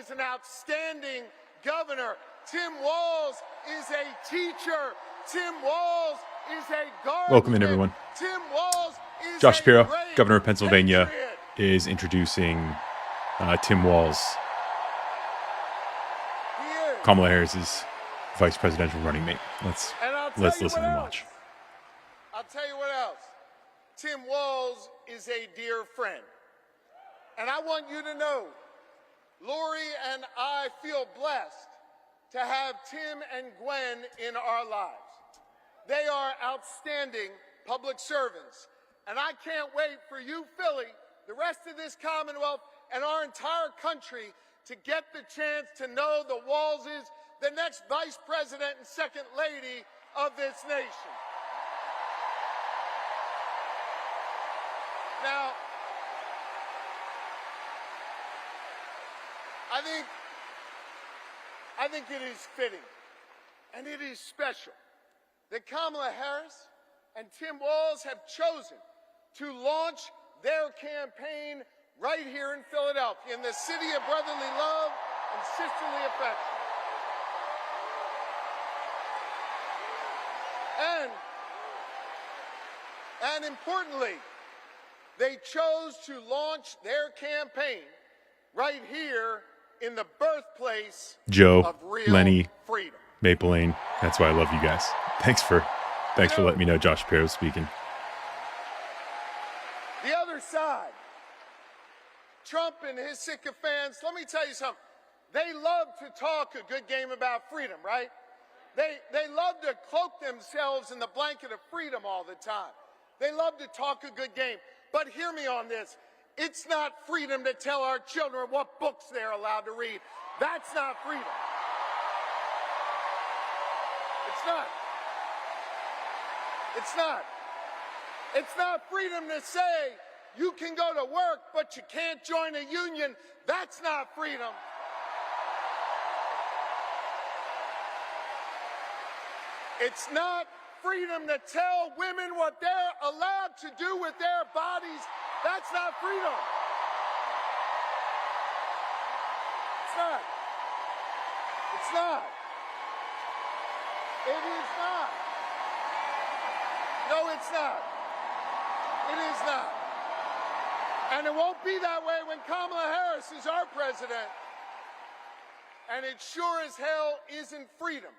is an outstanding governor. Tim Walz is a teacher. Tim Walz is a guardian. Welcome in, everyone. Tim Walz is Josh Shapiro, great governor of Pennsylvania, patriot. is introducing Tim Walz, Kamala Harris's vice presidential running mate. Let's listen and watch. I'll tell you what else. Tim Walz is a dear friend. And I want you to know, Lori and I feel blessed to have Tim and Gwen in our lives. They are outstanding public servants. And I can't wait for you, Philly, the rest of this Commonwealth, and our entire country to get the chance to know the Walzes, the next vice president and second lady of this nation. Now, I think it is fitting and it is special that Kamala Harris and Tim Walz have chosen to launch their campaign right here in Philadelphia, in the city of brotherly love and sisterly affection. And importantly, they chose to launch their campaign right here in the birthplace of real Lenny, freedom. Maple Lane. That's why I love you guys. Thanks for letting me know Josh Shapiro speaking. The other side, Trump and his sycophants, let me tell you something. They love to talk a good game about freedom, right? They love to cloak themselves in the blanket of freedom all the time. They love to talk a good game. But hear me on this. It's not freedom to tell our children what books they're allowed to read. That's not freedom. It's not. It's not. It's not freedom to say you can go to work, but you can't join a union. That's not freedom. It's not freedom to tell women what they're allowed to do with their bodies. That's not freedom. It's not. It's not. It is not. No, it's not. It is not. And it won't be that way when Kamala Harris is our president. And it sure as hell isn't freedom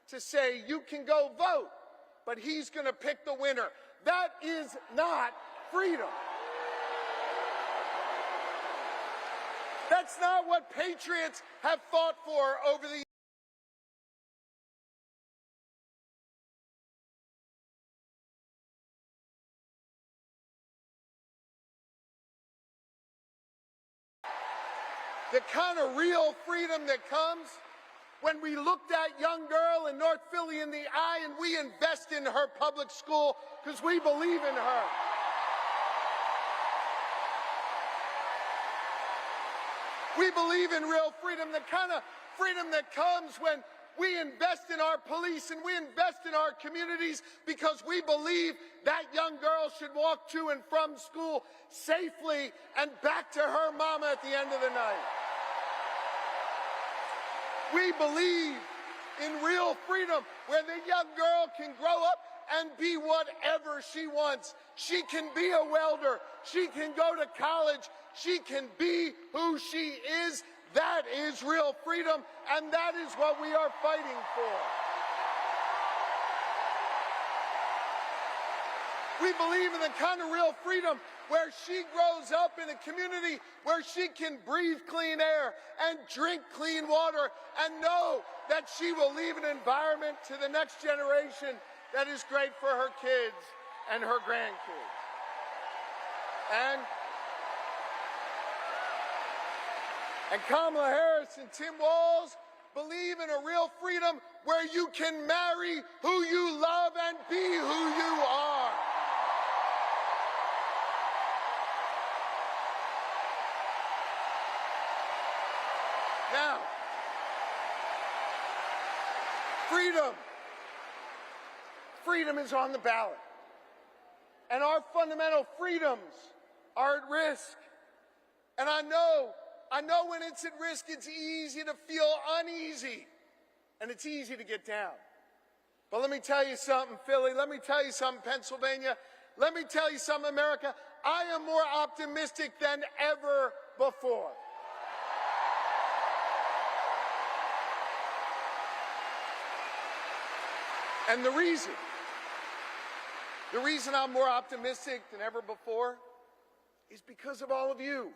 to say you can go vote, but he's going to pick the winner. That is not freedom. That's not what patriots have fought for over the years. The kind of real freedom that comes when we look that young girl in North Philly in the eye and we invest in her public school because we believe in her. We believe in real freedom, the kind of freedom that comes when we invest in our police and we invest in our communities because we believe that young girl should walk to and from school safely and back to her mama at the end of the night. We believe in real freedom where the young girl can grow up and be whatever she wants. She can be a welder. She can go to college. She can be who she is. That is real freedom, and that is what we are fighting for. We believe in the kind of real freedom where she grows up in a community where she can breathe clean air and drink clean water and know that she will leave an environment to the next generation that is great for her kids and her grandkids. And Kamala Harris and Tim Walz believe in a real freedom where you can marry who you love and be who you are. Now, freedom is on the ballot. And our fundamental freedoms are at risk. And I know I know when it's at risk, it's easy to feel uneasy, and it's easy to get down. But let me tell you something, Philly. Let me tell you something, Pennsylvania. Let me tell you something, America. I am more optimistic than ever before. And the reason I'm more optimistic than ever before is because of all of you.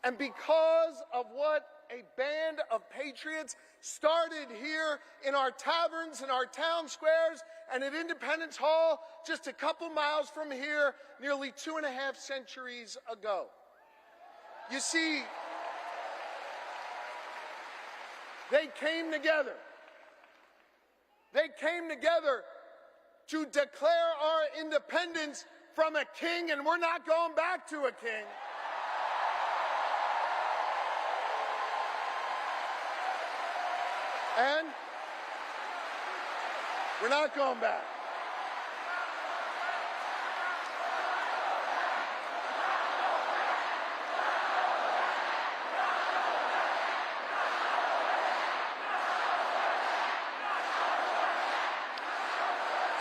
And because of what a band of patriots started here in our taverns, in our town squares, and at Independence Hall, just a couple miles from here, nearly 2.5 centuries ago. You see, they came together. They came together to declare our independence from a king, and we're not going back to a king. And we're not going back.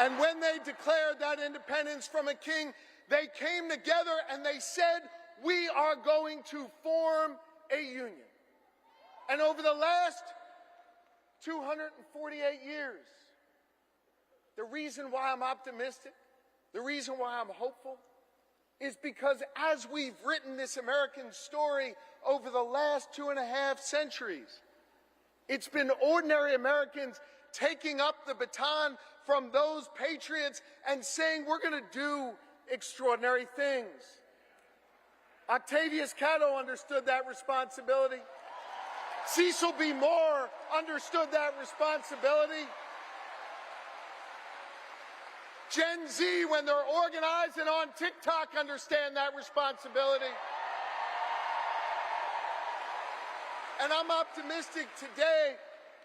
And when they declared that independence from a king, they came together and they said, we are going to form a union. And over the last 248 years, the reason why I'm optimistic, the reason why I'm hopeful, is because as we've written this American story over the last 2.5 centuries, it's been ordinary Americans taking up the baton from those patriots and saying, we're going to do extraordinary things. Octavius Catto understood that responsibility. Cecil B. Moore understood that responsibility. Gen Z, when they're organized and on TikTok, understand that responsibility. And I'm optimistic today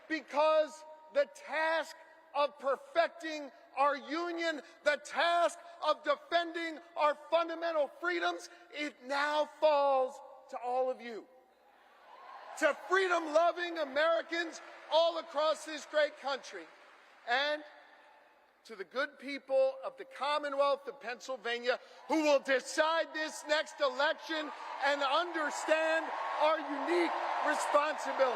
because the task of perfecting our union, the task of defending our fundamental freedoms, it now falls to all of you. To freedom-loving Americans all across this great country, and to the good people of the Commonwealth of Pennsylvania who will decide this next election and understand our unique responsibility.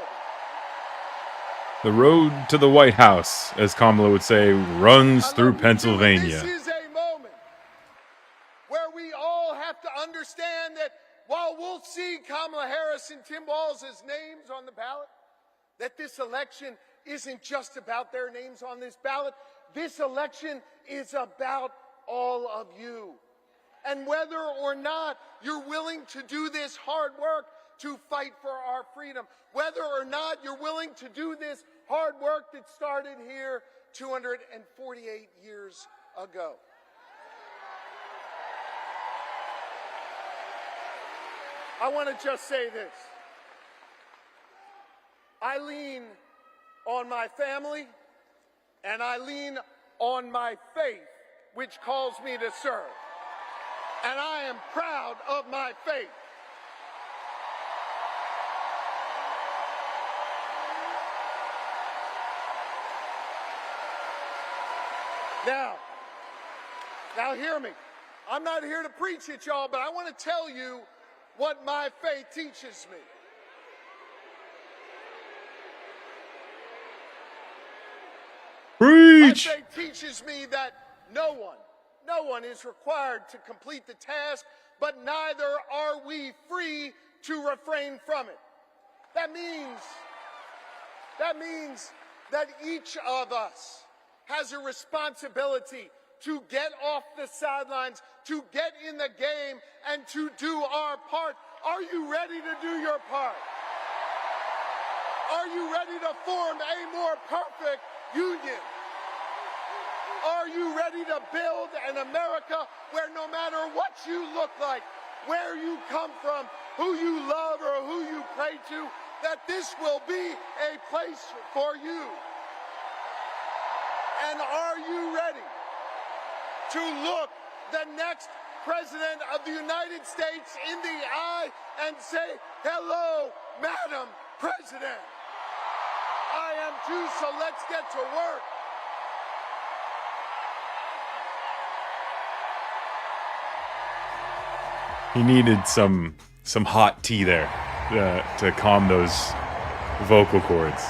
The road to the White House, as Kamala would say, runs through Pennsylvania. This is a moment where we all have to understand that while we'll see Kamala Harris and Tim Walz as names on the ballot, that this election isn't just about their names on this ballot. This election is about all of you. And whether or not you're willing to do this hard work to fight for our freedom, whether or not you're willing to do this hard work that started here 248 years ago. I want to just say this. I lean on my family and I lean on my faith, which calls me to serve. And I am proud of my faith. Now hear me. I'm not here to preach at y'all, but I want to tell you what my faith teaches me. Preach! My faith teaches me that no one is required to complete the task, but neither are we free to refrain from it. That means that each of us has a responsibility to get off the sidelines, to get in the game, and to do our part. Are you ready to do your part? Are you ready to form a more perfect union? Are you ready to build an America where no matter what you look like, where you come from, who you love or who you pray to, that this will be a place for you? And are you ready to look the next President of the United States in the eye and say, Hello, Madam President. I am too, so let's get to work. He needed some hot tea there to calm those vocal cords.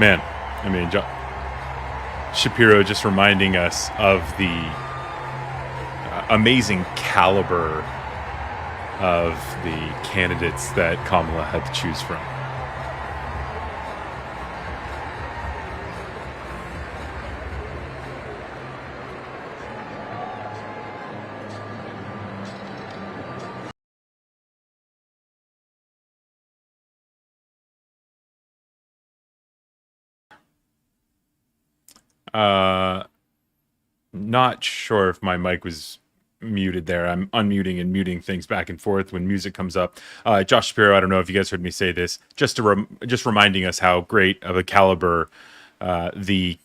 Man, I mean, Shapiro just reminding us of the amazing caliber of the candidates that Kamala had to choose from. Not sure if my mic was muted there. I'm unmuting and muting things back and forth when music comes up. Josh Shapiro, I don't know if you guys heard me say this, just reminding us how great of a caliber the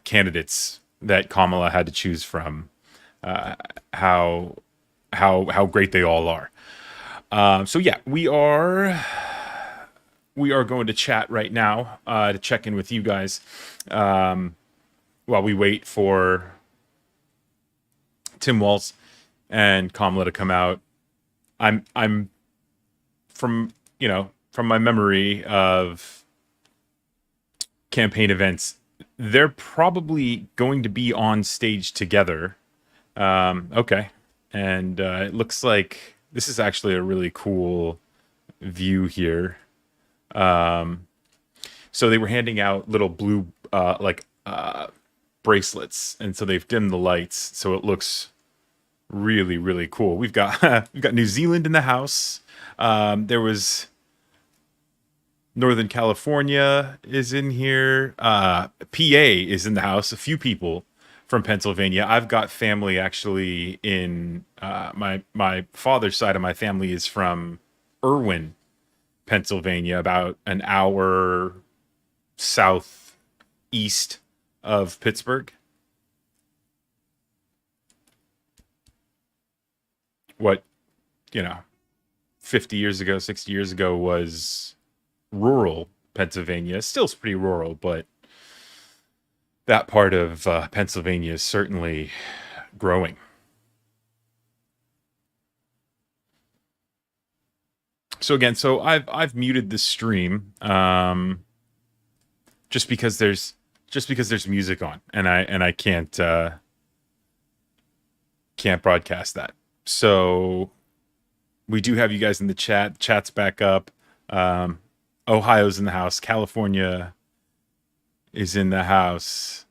candidates that Kamala had to choose from, how great they all are. So yeah, we are going to chat right now to check in with you guys while we wait for Tim Walz and Kamala to come out. I'm from my memory of campaign events, they're probably going to be on stage together. Okay. And it looks like this is actually a really cool view here. So they were handing out little blue bracelets, and so they've dimmed the lights, so it looks really, really cool. We've got New Zealand in the house. There was Northern California is in here. PA is in the house. A few people from Pennsylvania. I've got family actually in my father's side of my family is from Irwin, Pennsylvania, about an hour southeast of Pittsburgh. What, 50 years ago, 60 years ago was rural Pennsylvania. Still pretty rural, but that part of Pennsylvania is certainly growing. So again, I've muted the stream just because there's music on, and I can't broadcast that. So we do have you guys in the chat. Chat's back up. Ohio's in the house. California is in the house.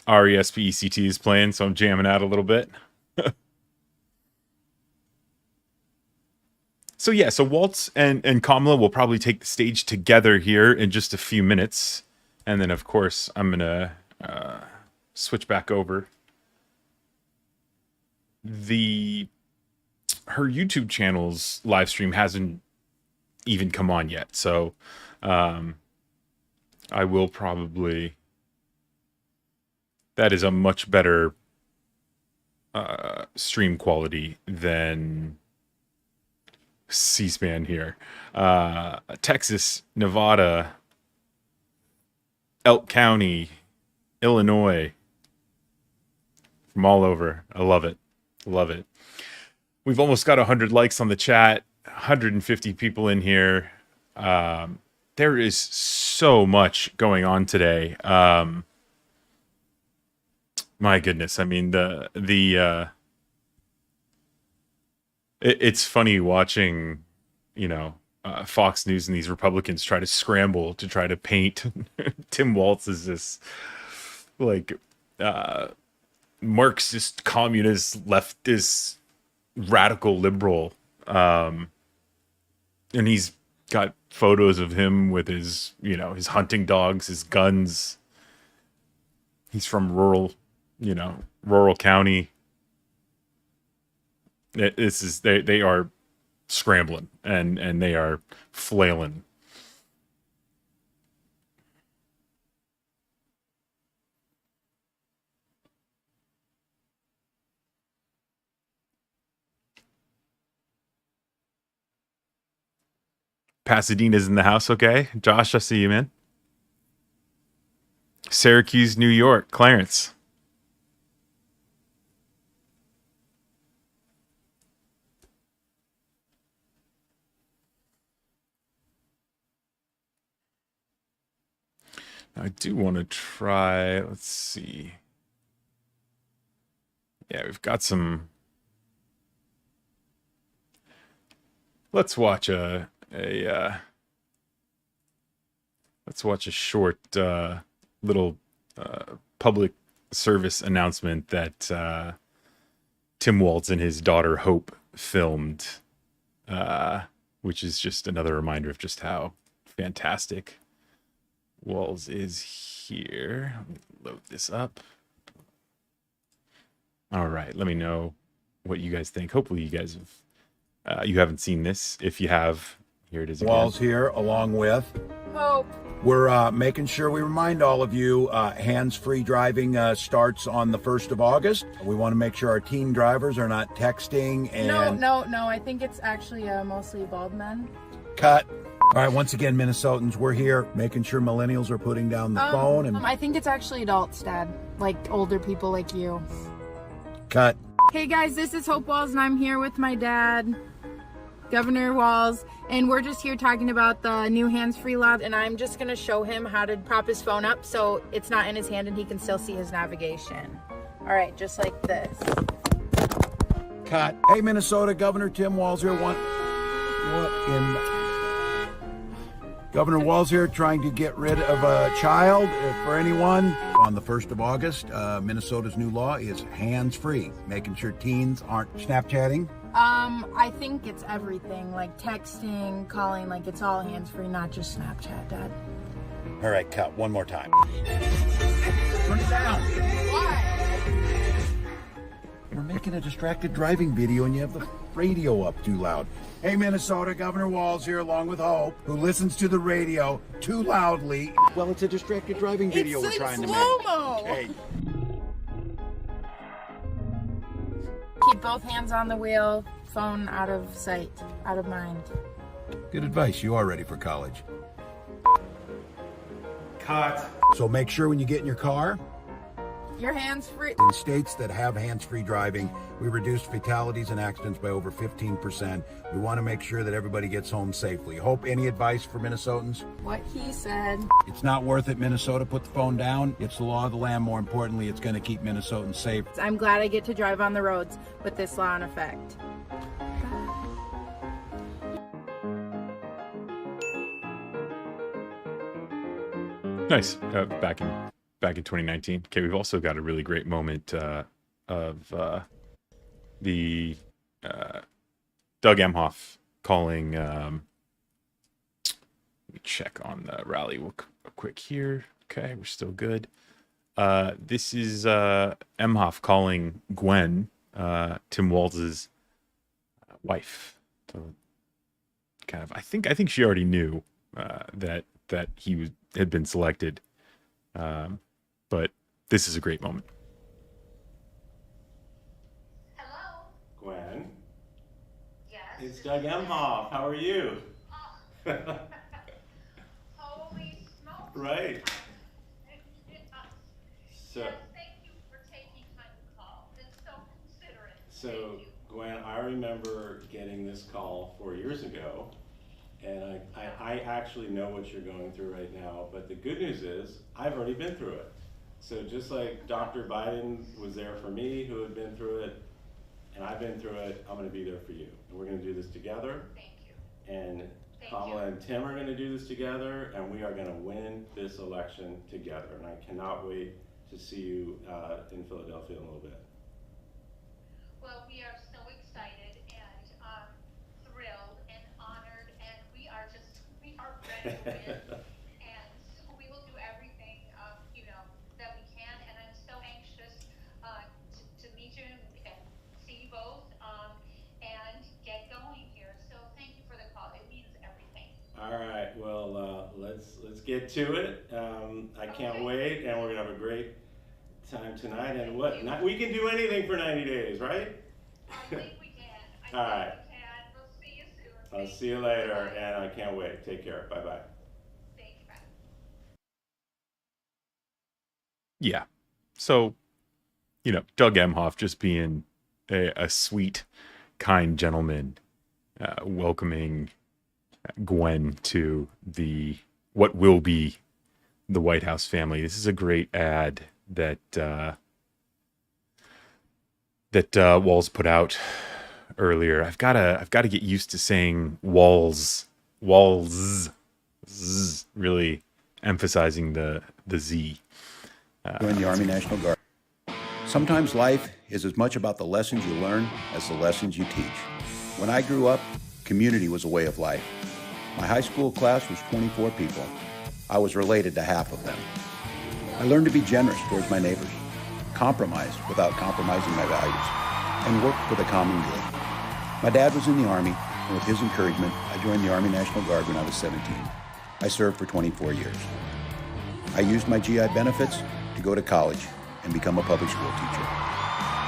RESPECT is playing, so I'm jamming out a little bit. So yeah, so Walz and Kamala will probably take the stage together here in just a few minutes. And then, of course, I'm going to switch back over. Her YouTube channel's live stream hasn't even come on yet. So I will probably... That is a much better stream quality than C-SPAN here. Texas, Nevada, Elk County, Illinois, from all over. I love it. Love it. We've almost got 100 likes on the chat, 150 people in here. There is so much going on today. My goodness. I mean, it's funny watching, Fox News and these Republicans try to scramble to try to paint Tim Walz as this Marxist, communist, leftist, radical liberal. And he's got photos of him with his, his hunting dogs, his guns. He's from rural county. They are scrambling and they are flailing. Pasadena's in the house, okay? Josh, I see you, man. Syracuse, New York. Clarence. I do want to try, let's see. Yeah, we've got some. Let's watch let's watch a short little public service announcement that Tim Walz and his daughter Hope filmed, which is just another reminder of just how fantastic Walz is here. Let me load this up. All right, let me know what you guys think. Hopefully, you guys have you haven't seen this. If you have, here it is again. Walz here, along with Hope. We're making sure we remind all of you hands-free driving starts on the 1st of August. We want to make sure our teen drivers are not texting and... No. I think it's actually mostly bald men. Cut. All right, once again, Minnesotans, we're here making sure millennials are putting down the phone and... I think it's actually adults, Dad. Like older people like you. Cut. Hey guys, this is Hope Walz and I'm here with my dad, Governor Walz, and we're just here talking about the new hands-free law, and I'm just going to show him how to prop his phone up so it's not in his hand and he can still see his navigation. All right, just like this. Cut. Hey, Minnesota, Governor Tim Walz here. Governor Walz here trying to get rid of a child for anyone. On the 1st of August, Minnesota's new law is hands-free, making sure teens aren't Snapchatting. I think it's everything, like texting, calling, like it's all hands-free, not just Snapchat, Dad. All right, cut. One more time. Turn it down. Why? We're making a distracted driving video and you have the radio up too loud. Hey, Minnesota, Governor Walz here along with Hope, who listens to the radio too loudly. Well, it's a distracted driving video we're trying to make. slow-mo. Hey. Keep both hands on the wheel, phone out of sight, out of mind. Good advice. You are ready for college. Cut. So make sure when you get in your car, Your hands free. in states that have hands-free driving, we reduced fatalities and accidents by over 15%. We want to make sure that everybody gets home safely. Hope, any advice for Minnesotans? What he said. It's not worth it, Minnesota. Put the phone down. It's the law of the land. More importantly, it's going to keep Minnesotans safe. I'm glad I get to drive on the roads with this law in effect. Nice. Back in 2019. Okay, we've also got a really great moment of the Doug Emhoff calling. Let me check on the rally real quick here. Okay, we're still good. This is Emhoff calling Gwen, Tim Walz's wife. So kind of, I think she already knew that he had been selected. But this is a great moment. Hello? Gwen, Yes? it's Doug Emhoff. How are you? Holy smokes. Right. Yes. So, Yes, thank you for taking time to call. It's so considerate. so Thank you. Gwen, I remember getting this call 4 years ago, and I actually know what you're going through right now, but the good news is I've already been through it. So just like Dr. Biden was there for me, who had been through it, and I've been through it, I'm gonna be there for you. And we're gonna do this together, Thank you. and Thank Kamala you. and Tim are gonna do this together, and we are gonna win this election together. And I cannot wait to see you in Philadelphia in a little bit. Well, we are so excited and thrilled and honored, and we are ready to win. And so we will do everything, that we can. And I'm so anxious to meet you and see you both and get going here. So let's get to it. I can't wait, and we're gonna have a great time tonight. And we can do anything for 90 days, right? I think we can. All right. We can. We'll see you soon. I'll see you later, and I can't wait. Take care. Bye bye. Thank you. Bye. Yeah. So, Doug Emhoff just being a sweet, kind gentleman, welcoming Gwen to what will be the White House family. This is a great ad that Walz put out earlier. I've got to get used to saying Walz, really emphasizing the Z. Join the Army National Guard. Sometimes life is as much about the lessons you learn as the lessons you teach. When I grew up, community was a way of life. My high school class was 24 people. I was related to half of them. I learned to be generous towards my neighbors, compromise without compromising my values, and work for the common good. My dad was in the Army, and with his encouragement, I joined the Army National Guard when I was 17. I served for 24 years. I used my GI benefits to go to college and become a public school teacher.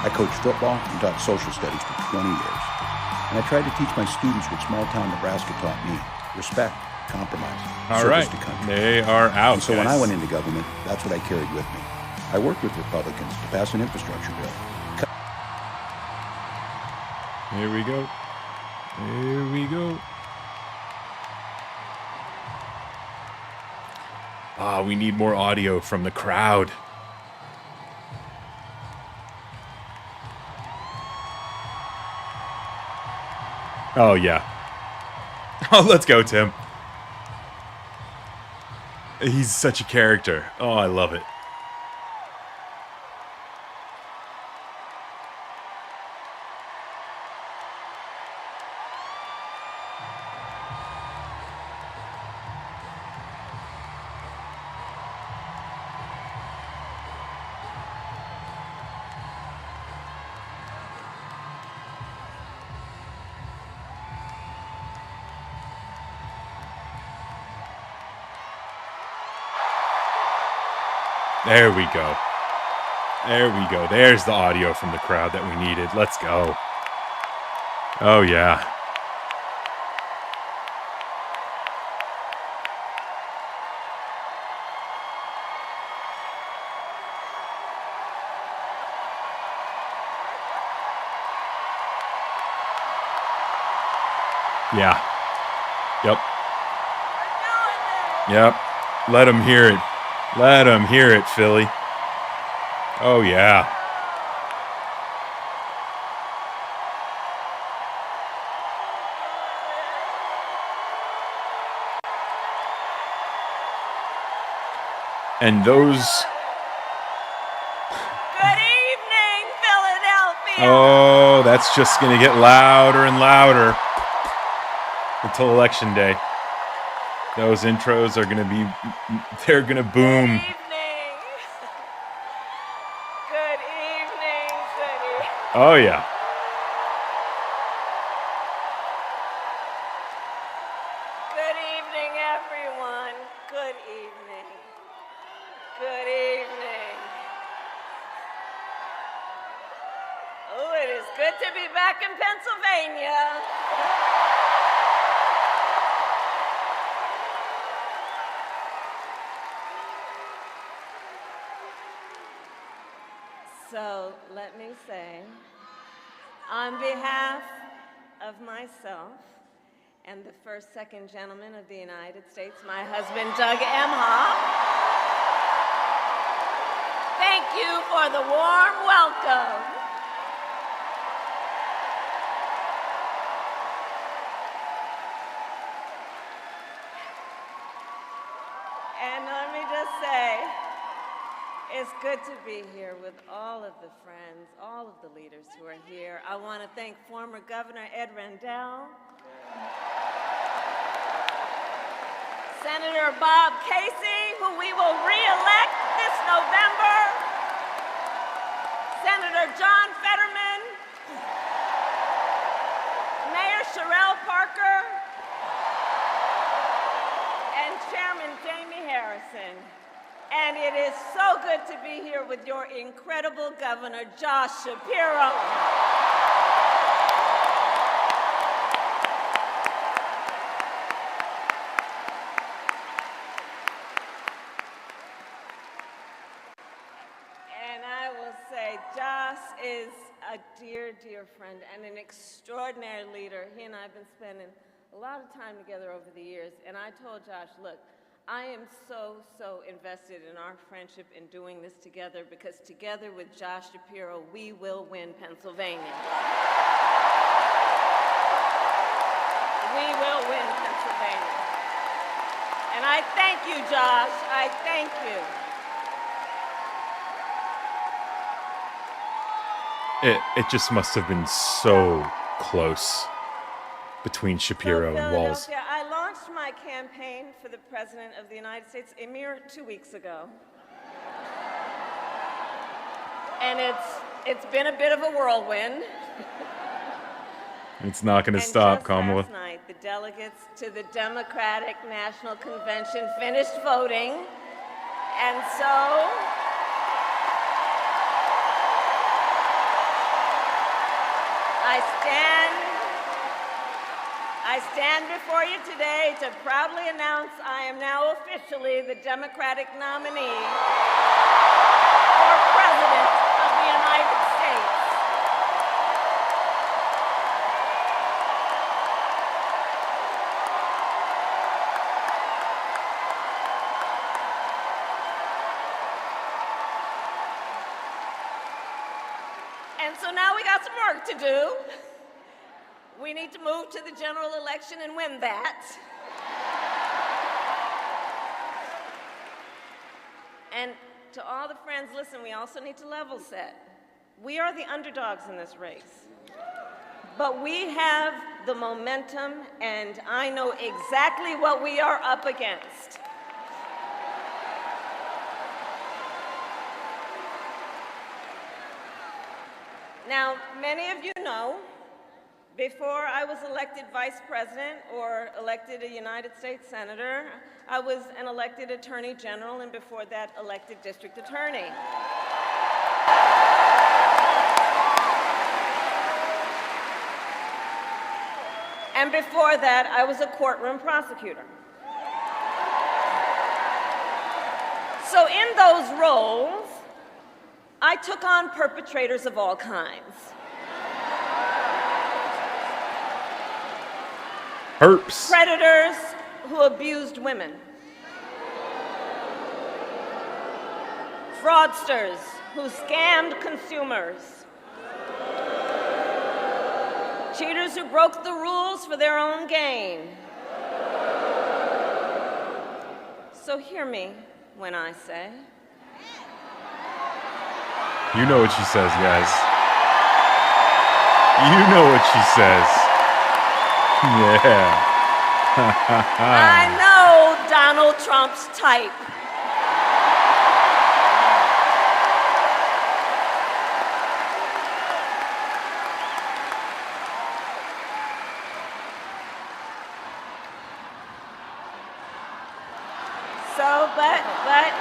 I coached football and taught social studies for 20 years. And I tried to teach my students what small-town Nebraska taught me: respect, compromise, All service right, to country. they are out. And so when guys. I went into government, that's what I carried with me. I worked with Republicans to pass an infrastructure bill. Here we go. Here we go. We need more audio from the crowd. Oh, yeah. Oh, let's go, Tim. He's such a character. Oh, I love it. There we go. There we go. There's the audio from the crowd that we needed. Let's go. Oh, yeah. Yeah. Yep. Yep. Let them hear it. Let them hear it, Philly. Oh, yeah. And those... Good evening, Philadelphia. Oh, that's just going to get louder and louder until Election Day. Those intros are going to be, they're going to boom. Good evening. Good evening, city. Oh, yeah. Good evening, everyone. Good evening. Good evening. Oh, it is good to be back in Pennsylvania. So let me say, on behalf of myself and the first, second gentleman of the United States, my husband, Doug Emhoff, thank you for the warm welcome. And let me just say, it's good to be here with all of the friends, all of the leaders who are here. I want to thank former Governor Ed Rendell, Senator Bob Casey, who we will re-elect this November, Senator John Fetterman, Mayor Sherelle Parker, and Chairman Jamie Harrison. And it is so good to be here with your incredible Governor, Josh Shapiro. And I will say, Josh is a dear, dear friend and an extraordinary leader. He and I have been spending a lot of time together over the years. And I told Josh, look, I am so invested in our friendship in doing this together, because together with Josh Shapiro, we will win Pennsylvania. We will win Pennsylvania. And I thank you, Josh. I thank you. It just must have been so close between Shapiro and Walz. I launched my campaign for the President of the United States a mere 2 weeks ago. And it's been a bit of a whirlwind. It's not going to stop, Kamala. Last night, the delegates to the Democratic National Convention finished voting, and so I stand before you today to proudly announce I am now officially the Democratic nominee for President of the United States. And so now we got some work to do. We need to move to the general election and win that. And to all the friends, listen, we also need to level set. We are the underdogs in this race. But we have the momentum, and I know exactly what we are up against. Now, many of you know, before I was elected vice president or elected a United States senator, I was an elected attorney general, and before that, elected district attorney. And before that, I was a courtroom prosecutor. So in those roles, I took on perpetrators of all kinds. Perps. Predators who abused women. Fraudsters who scammed consumers. Cheaters who broke the rules for their own gain. So hear me when I say, You know what she says, guys. You know what she says. Yeah. I know Donald Trump's type. So, but let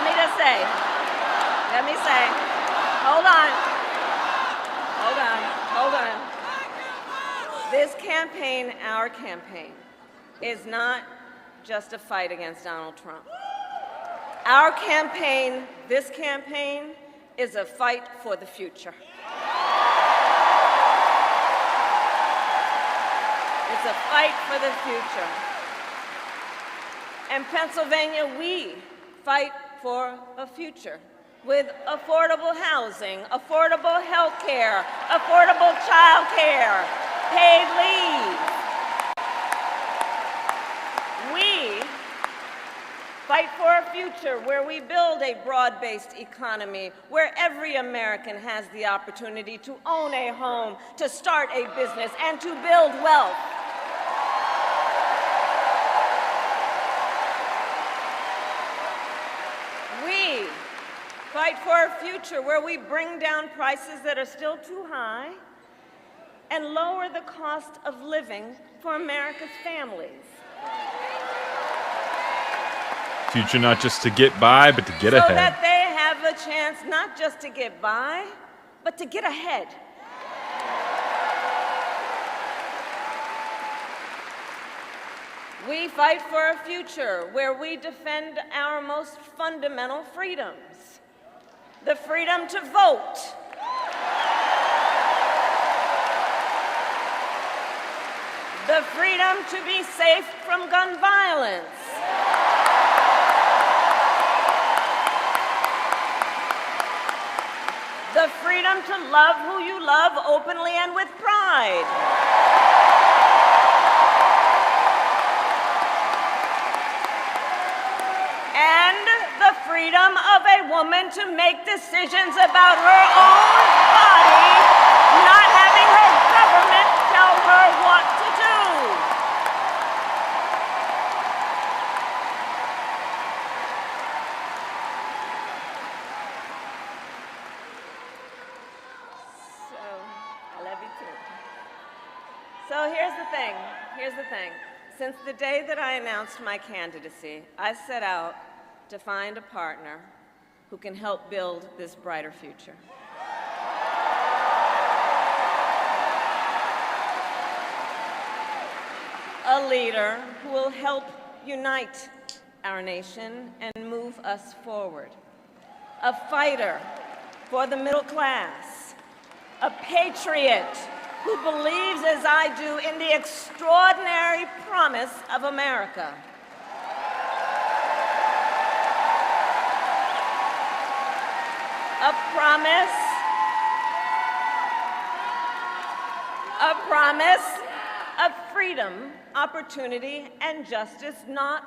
me just say, hold on. This campaign, our campaign, is not just a fight against Donald Trump. Our campaign, this campaign, is a fight for the future. It's a fight for the future. In Pennsylvania, we fight for a future with affordable housing, affordable health care, affordable child care, paid leave. We fight for a future where we build a broad-based economy, where every American has the opportunity to own a home, to start a business, and to build wealth. We fight for a future where we bring down prices that are still too high and lower the cost of living for America's families. Future not just to get by, but to get so ahead. that they have a chance not just to get by, but to get ahead. We fight for a future where we defend our most fundamental freedoms. The freedom to vote. The freedom to be safe from gun violence. The freedom to love who you love openly and with pride. And the freedom of a woman to make decisions about her own body, not having her government tell her what to do. I love you too. So here's the thing. Since the day that I announced my candidacy, I set out to find a partner who can help build this brighter future. A leader who will help unite our nation and move us forward. A fighter for the middle class. A patriot who believes, as I do, in the extraordinary promise of America. A promise of freedom, opportunity, and justice, not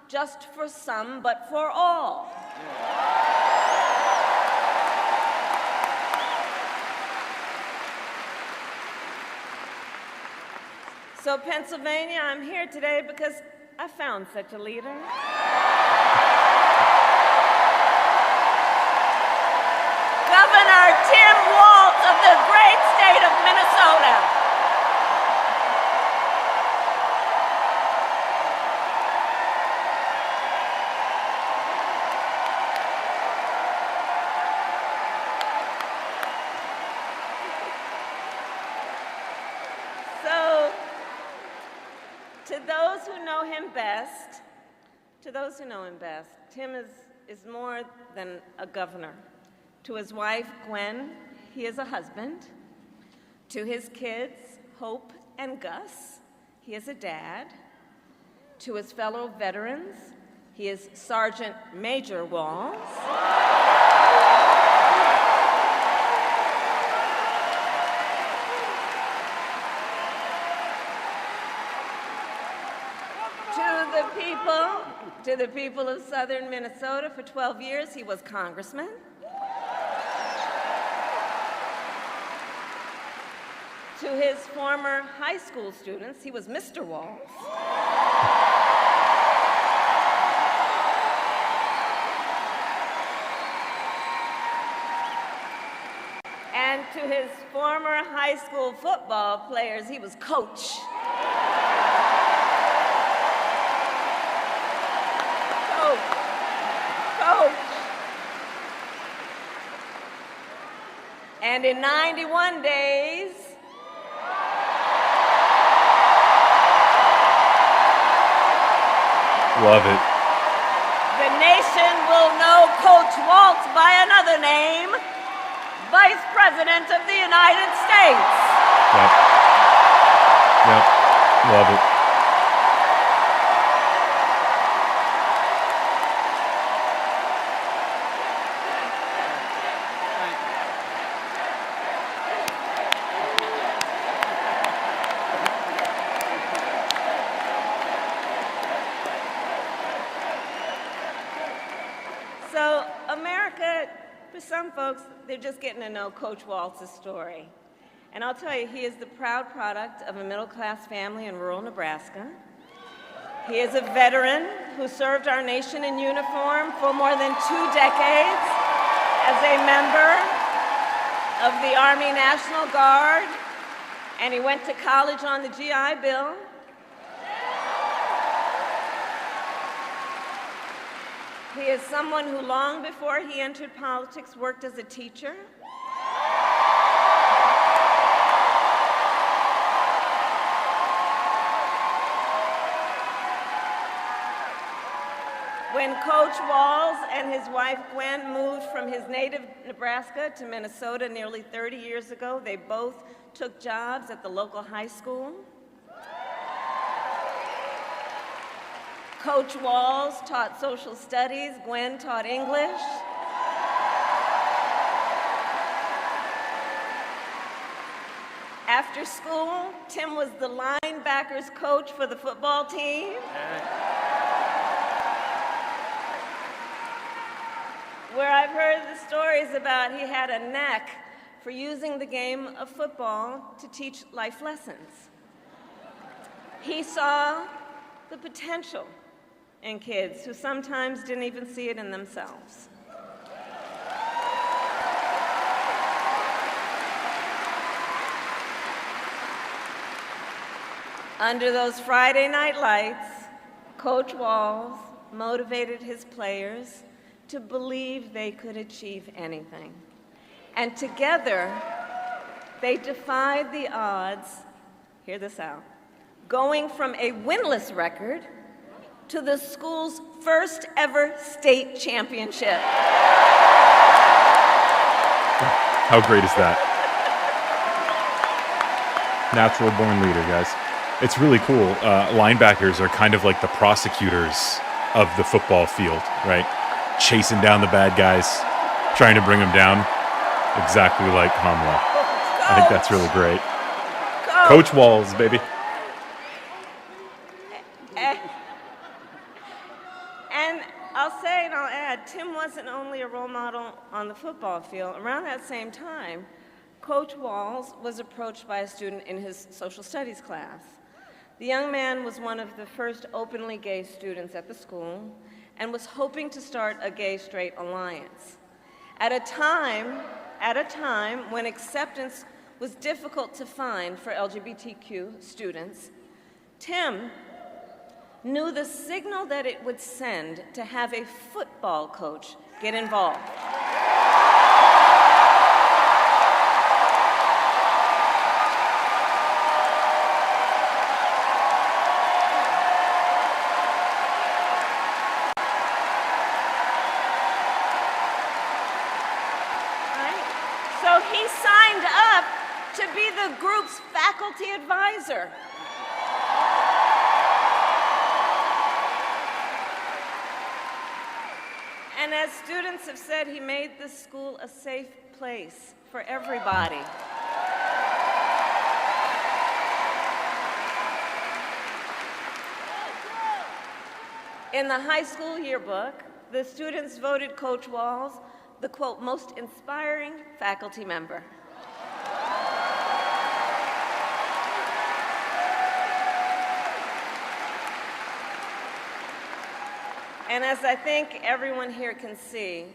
just for some, but for all. So Pennsylvania, I'm here today because I found such a leader. Governor Tim Walz of the great state of Minnesota. So, to those who know him best, Tim is more than a governor. To his wife, Gwen, he is a husband. To his kids, Hope and Gus, he is a dad. To his fellow veterans, he is Sergeant Major Walz. To the people of southern Minnesota, for 12 years, he was congressman. To his former high school students, he was Mr. Walz. And to his former high school football players, he was Coach. And in 91 days, Love it. the nation will know Coach Walz by another name, Vice President of the United States. Yep. Love it. So America, for some folks, they're just getting to know Coach Walz's story. And I'll tell you, he is the proud product of a middle-class family in rural Nebraska. He is a veteran who served our nation in uniform for more than 2 decades as a member of the Army National Guard, and he went to college on the GI Bill. He is someone who long before he entered politics worked as a teacher. When Coach Walz and his wife Gwen moved from his native Nebraska to Minnesota nearly 30 years ago, they both took jobs at the local high school. Coach Walz taught social studies, Gwen taught English. After school, Tim was the linebackers coach for the football team. Where I've heard the stories about he had a knack for using the game of football to teach life lessons. He saw the potential in kids who sometimes didn't even see it in themselves. Under those Friday night lights, Coach Walz motivated his players to believe they could achieve anything. And together, they defied the odds, hear this out, going from a winless record to the school's first ever state championship. How great is that? Natural born leader, guys. It's really cool. Linebackers are kind of like the prosecutors of the football field, right? Chasing down the bad guys, trying to bring them down, exactly like Kamala. I think that's really great. Coach Walz, baby. And I'll say and I'll add, Tim wasn't only a role model on the football field. Around that same time, Coach Walz was approached by a student in his social studies class. The young man was one of the first openly gay students at the school and was hoping to start a gay-straight alliance. At a time when acceptance was difficult to find for LGBTQ students, Tim knew the signal that it would send to have a football coach get involved. So he signed up to be the group's faculty advisor. And as students have said, he made the school a safe place for everybody. In the high school yearbook, the students voted Coach Walz the, quote, most inspiring faculty member. And as I think everyone here can see,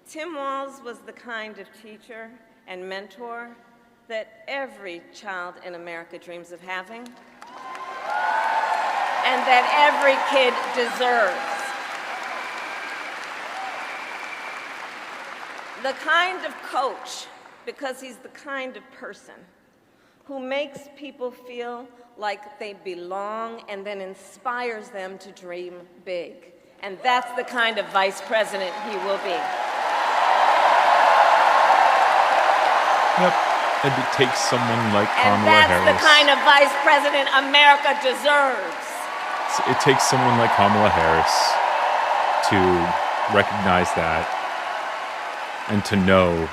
Tim Walz was the kind of teacher and mentor that every child in America dreams of having, and that every kid deserves. The kind of coach, because he's the kind of person who makes people feel like they belong and then inspires them to dream big. And that's the kind of vice president he will be. Yep. And it takes someone like Kamala And that's Harris. the kind of vice president America deserves. It takes someone like Kamala Harris to recognize that and to know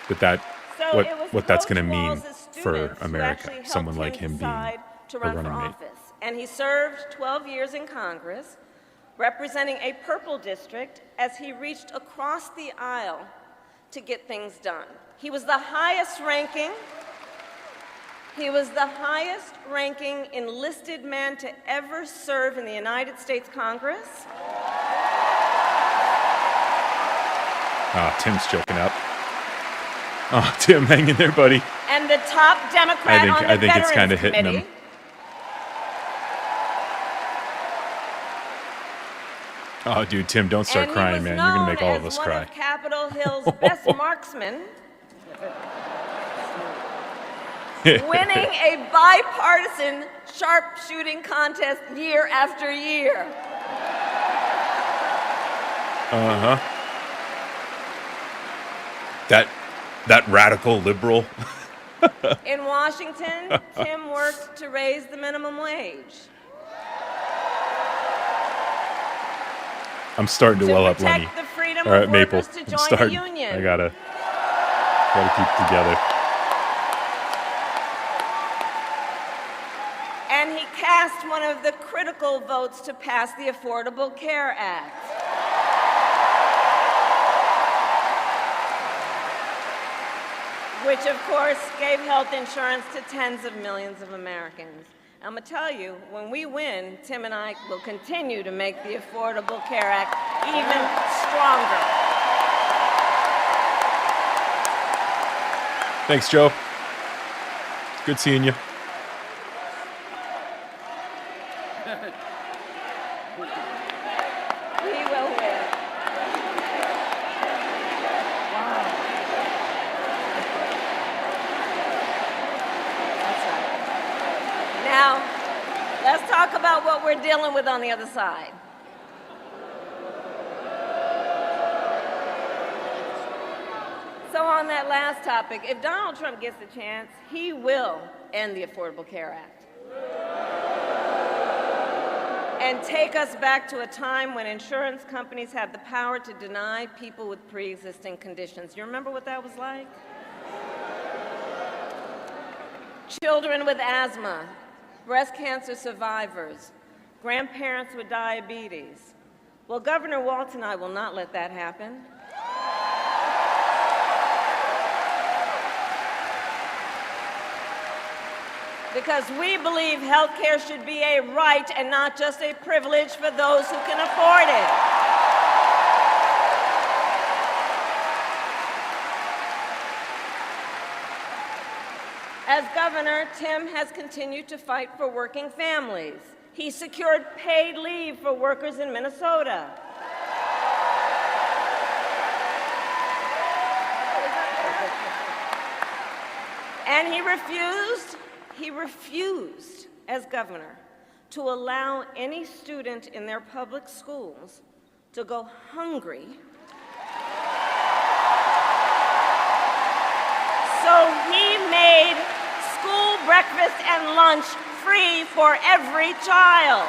that So it was what that's Coach going to mean Walz's for students who America. actually helped Someone like him being decide to a run for running mate. office. And he served 12 years in Congress, representing a purple district as he reached across the aisle to get things done. He was the highest ranking enlisted man to ever serve in the United States Congress. Tim's choking up. Oh, Tim, hang in there, buddy. And the top Democrat on the I think it's kind of Veterans hitting him. Committee. Oh, dude, Tim, don't start crying, man. You're gonna make all of us cry. One of Capitol Hill's best marksmen, winning a bipartisan sharpshooting contest year after year. Uh-huh. That radical liberal. In Washington, Tim worked to raise the minimum wage. I'm starting to well up, protect Lenny. the freedom All right, of Maple. workers to I'm join starting. the union. I gotta keep it together. And he cast one of the critical votes to pass the Affordable Care Act. Which, of course, gave health insurance to tens of millions of Americans. I'm going to tell you, when we win, Tim and I will continue to make the Affordable Care Act even stronger. Thanks, Joe. Good seeing you. We will win. Now, let's talk about what we're dealing with on the other side. So on that last topic, if Donald Trump gets the chance, he will end the Affordable Care Act and take us back to a time when insurance companies had the power to deny people with pre-existing conditions. You remember what that was like? Children with asthma, breast cancer survivors, grandparents with diabetes. Well, Governor Walz and I will not let that happen. Because we believe health care should be a right and not just a privilege for those who can afford it. As governor, Tim has continued to fight for working families. He secured paid leave for workers in Minnesota. And he refused, as governor, to allow any student in their public schools to go hungry. So he made school breakfast and lunch free for every child.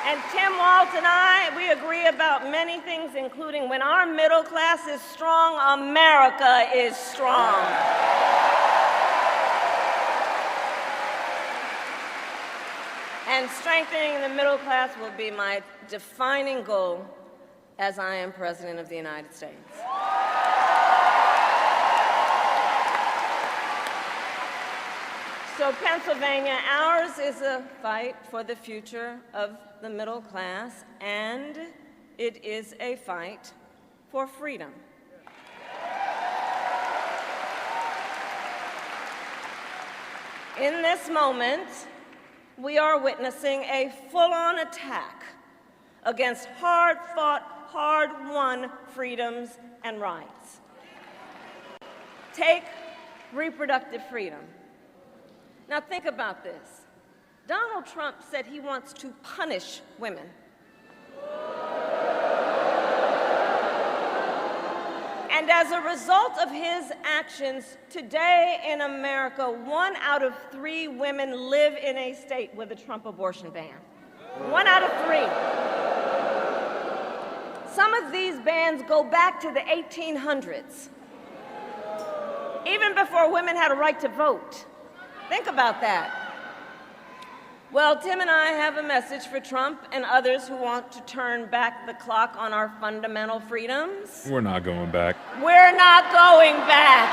And Tim Walz and I, we agree about many things, including when our middle class is strong, America is strong. And strengthening the middle class will be my defining goal as I am President of the United States. So Pennsylvania, ours is a fight for the future of the middle class, and it is a fight for freedom. In this moment, we are witnessing a full-on attack against hard-fought, hard-won freedoms and rights. Take reproductive freedom. Now think about this. Donald Trump said he wants to punish women. And as a result of his actions, today in America, 1 out of 3 women live in a state with a Trump abortion ban. 1 out of 3. Some of these bans go back to the 1800s, even before women had a right to vote. Think about that. Well, Tim and I have a message for Trump and others who want to turn back the clock on our fundamental freedoms. We're not going back. We're not going back.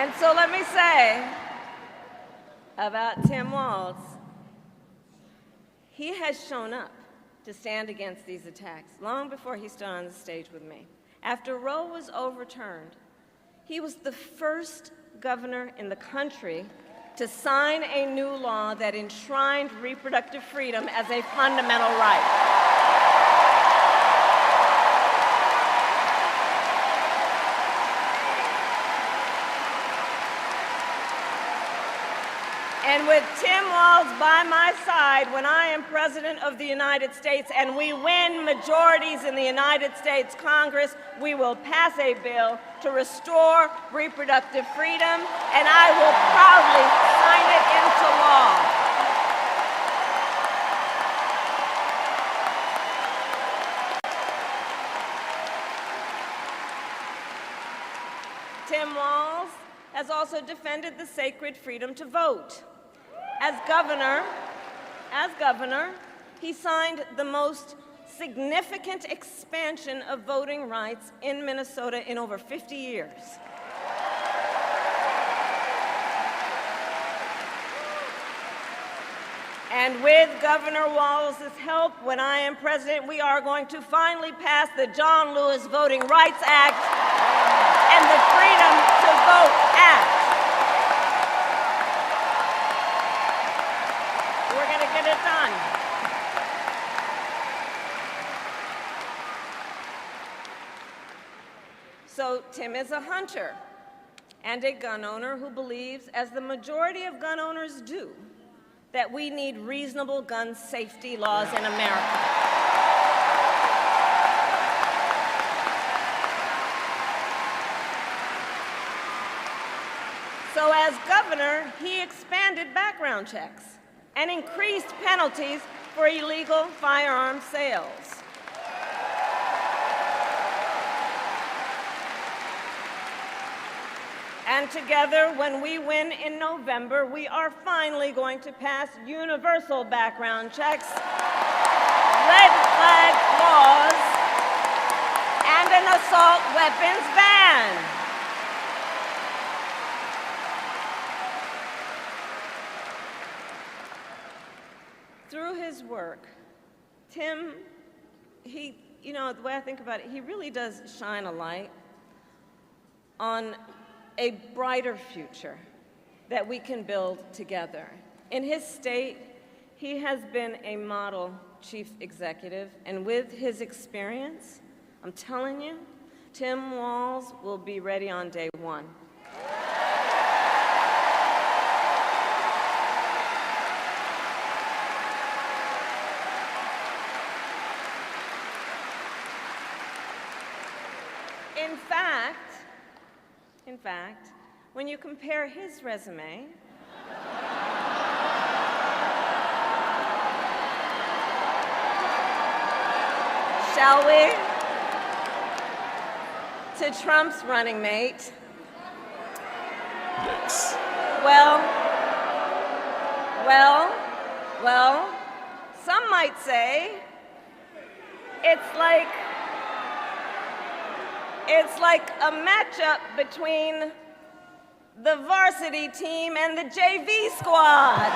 And so let me say about Tim Walz, he has shown up to stand against these attacks long before he stood on the stage with me. After Roe was overturned, he was the first governor in the country to sign a new law that enshrined reproductive freedom as a fundamental right. And with Tim Walz by my side when I am President of the United States and we win majorities in the United States Congress, we will pass a bill to restore reproductive freedom, and I will proudly sign it into law. Tim Walz has also defended the sacred freedom to vote. As governor, he signed the most significant expansion of voting rights in Minnesota in over 50 years. And with Governor Walz's help, when I am president, we are going to finally pass the John Lewis Voting Rights Act and the Freedom to Vote Act. We're going to get it done. So Tim is a hunter and a gun owner who believes, as the majority of gun owners do, that we need reasonable gun safety laws in America. So as governor, he expanded background checks and increased penalties for illegal firearm sales. And together, when we win in November, we are finally going to pass universal background checks, red flag laws, and an assault weapons ban. Through his work, Tim, the way I think about it, he really does shine a light on a brighter future that we can build together. In his state, he has been a model chief executive, and with his experience, I'm telling you, Tim Walz will be ready on day one. In fact, when you compare his resume shall we, to Trump's running mate, Yes. well, some might say it's like a matchup between the varsity team and the JV squad.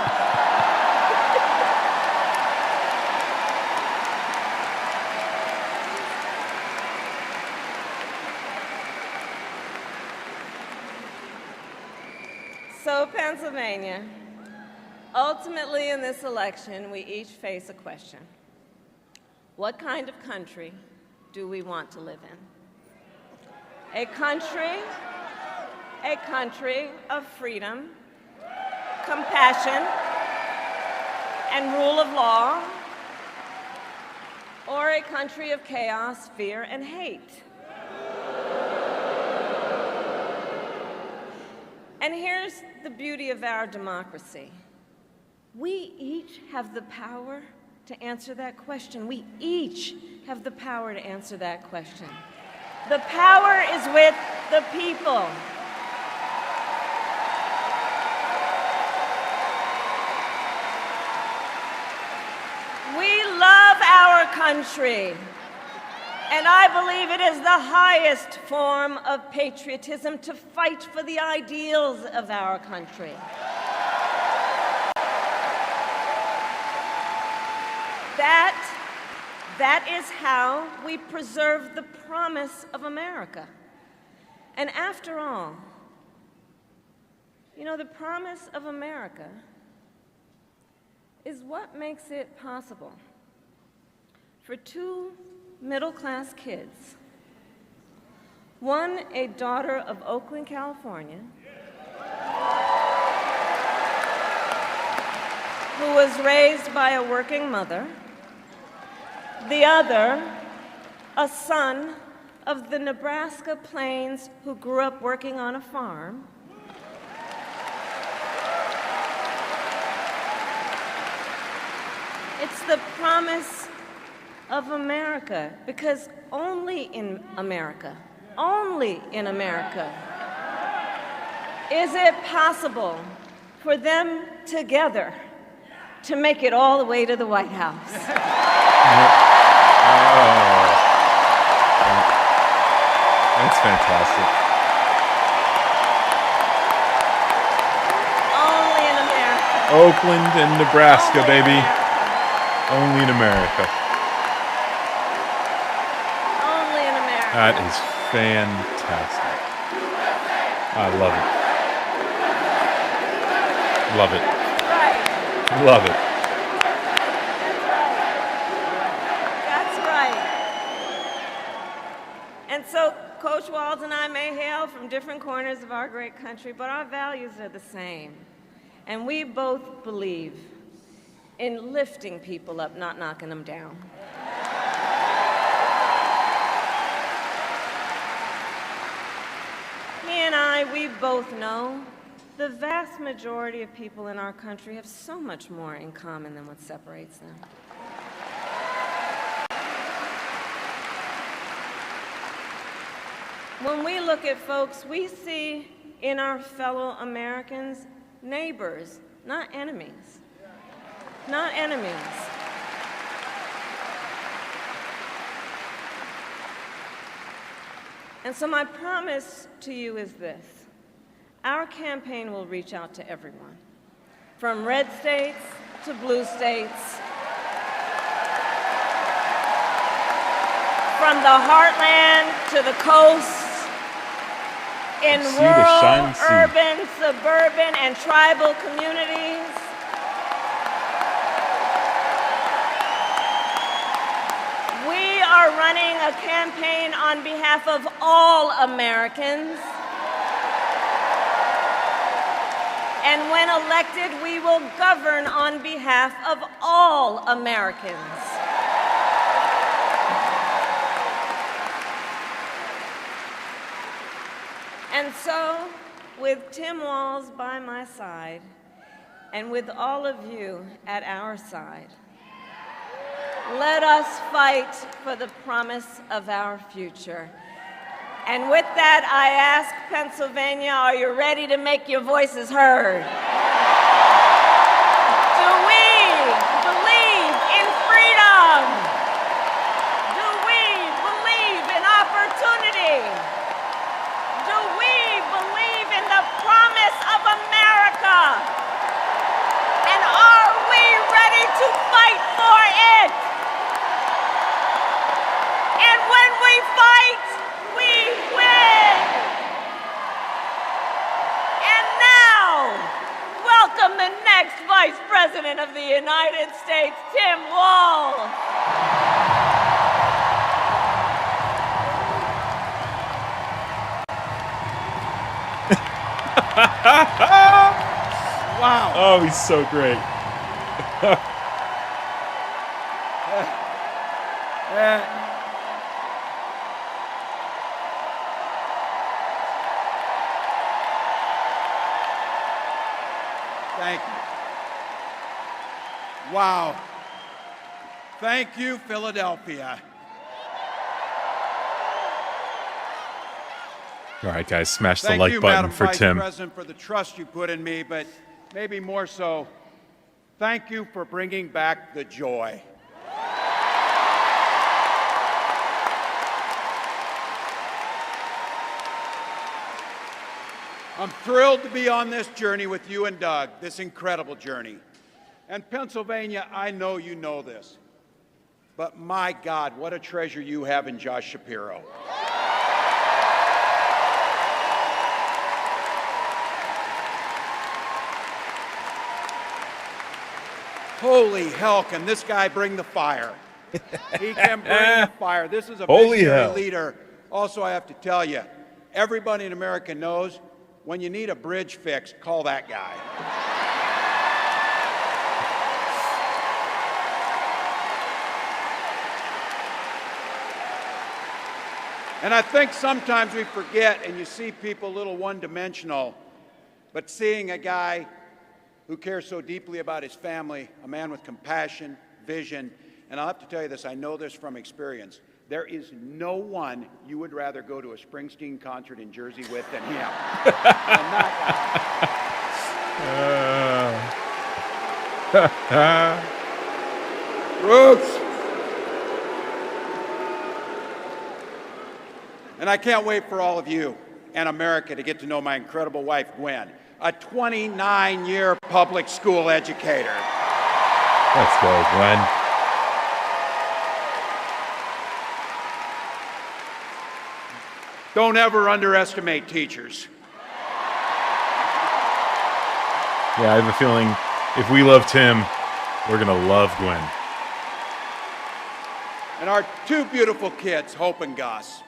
So, Pennsylvania, ultimately in this election, we each face a question. What kind of country do we want to live in? A country of freedom, compassion, and rule of law, or a country of chaos, fear, and hate? And here's the beauty of our democracy. We each have the power to answer that question. We each have the power to answer that question. The power is with the people. We love our country. And I believe it is the highest form of patriotism to fight for the ideals of our country. That is how we preserve the promise of America. And after all, you know, the promise of America is what makes it possible for two middle-class kids, one a daughter of Oakland, California, who was raised by a working mother, the other a son of the Nebraska plains who grew up working on a farm. It's the promise of America, because only in America is it possible for them together to make it all the way to the White House. That's fantastic. Only in America. Oakland and Nebraska, baby. Only in America. Only in America. That is fantastic. I love it. Love it. Right. Love it. That's right. And so Coach Walz and I may hail from different corners of our great country, but our values are the same. And we both believe in lifting people up, not knocking them down. He and I, we both know the vast majority of people in our country have so much more in common than what separates them. When we look at folks, we see in our fellow Americans neighbors, not enemies. Not enemies. And so my promise to you is this. Our campaign will reach out to everyone, from red states to blue states, from the heartland to the coast, in rural, urban, suburban, and tribal communities. We are running a campaign on behalf of all Americans. And when elected, we will govern on behalf of all Americans. And so, with Tim Walz by my side, and with all of you at our side, let us fight for the promise of our future. And with that, I ask Pennsylvania, are you ready to make your voices heard? Do we believe in freedom? Do we believe in opportunity? Do we believe in the promise of America? And are we ready to fight for it? And when we fight, we win! And now, welcome the next Vice President of the United States, Tim Walz. Wow. Oh, he's so great. Thank you. Wow. Thank you, Philadelphia. All right, guys, smash the Thank like you, button Madam for Vice Tim. President, for the trust you put in me, but maybe more so, thank you for bringing back the joy. I'm thrilled to be on this journey with you and Doug, this incredible journey. And Pennsylvania, I know you know this, but my God, what a treasure you have in Josh Shapiro. Holy hell, can this guy bring the fire? He can bring the fire. This is a Holy visionary hell. leader. Also, I have to tell you, everybody in America knows when you need a bridge fixed, call that guy. And I think sometimes we forget, and you see people a little one-dimensional, but seeing a guy who cares so deeply about his family, a man with compassion, vision, and I'll have to tell you this, I know this from experience, there is no one you would rather go to a Springsteen concert in Jersey with than him. And that guy. Roots! And I can't wait for all of you and America to get to know my incredible wife, Gwen, a 29-year public school educator. Let's go, Gwen. Don't ever underestimate teachers. Yeah, I have a feeling if we love Tim, we're going to love Gwen. And our two beautiful kids, Hope and Gus.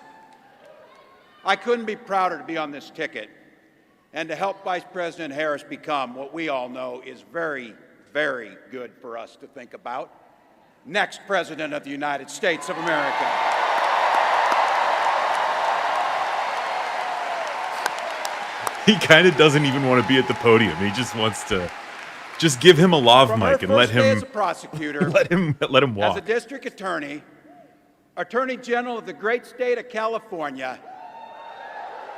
I couldn't be prouder to be on this ticket and to help Vice President Harris become what we all know is very, very good for us to think about. Next President of the United States of America. He kind of doesn't even want to be at the podium. He just wants to just give him a lav From mic her and let first day as him a prosecutor, let him as a walk. district attorney, Attorney General of the great state of California,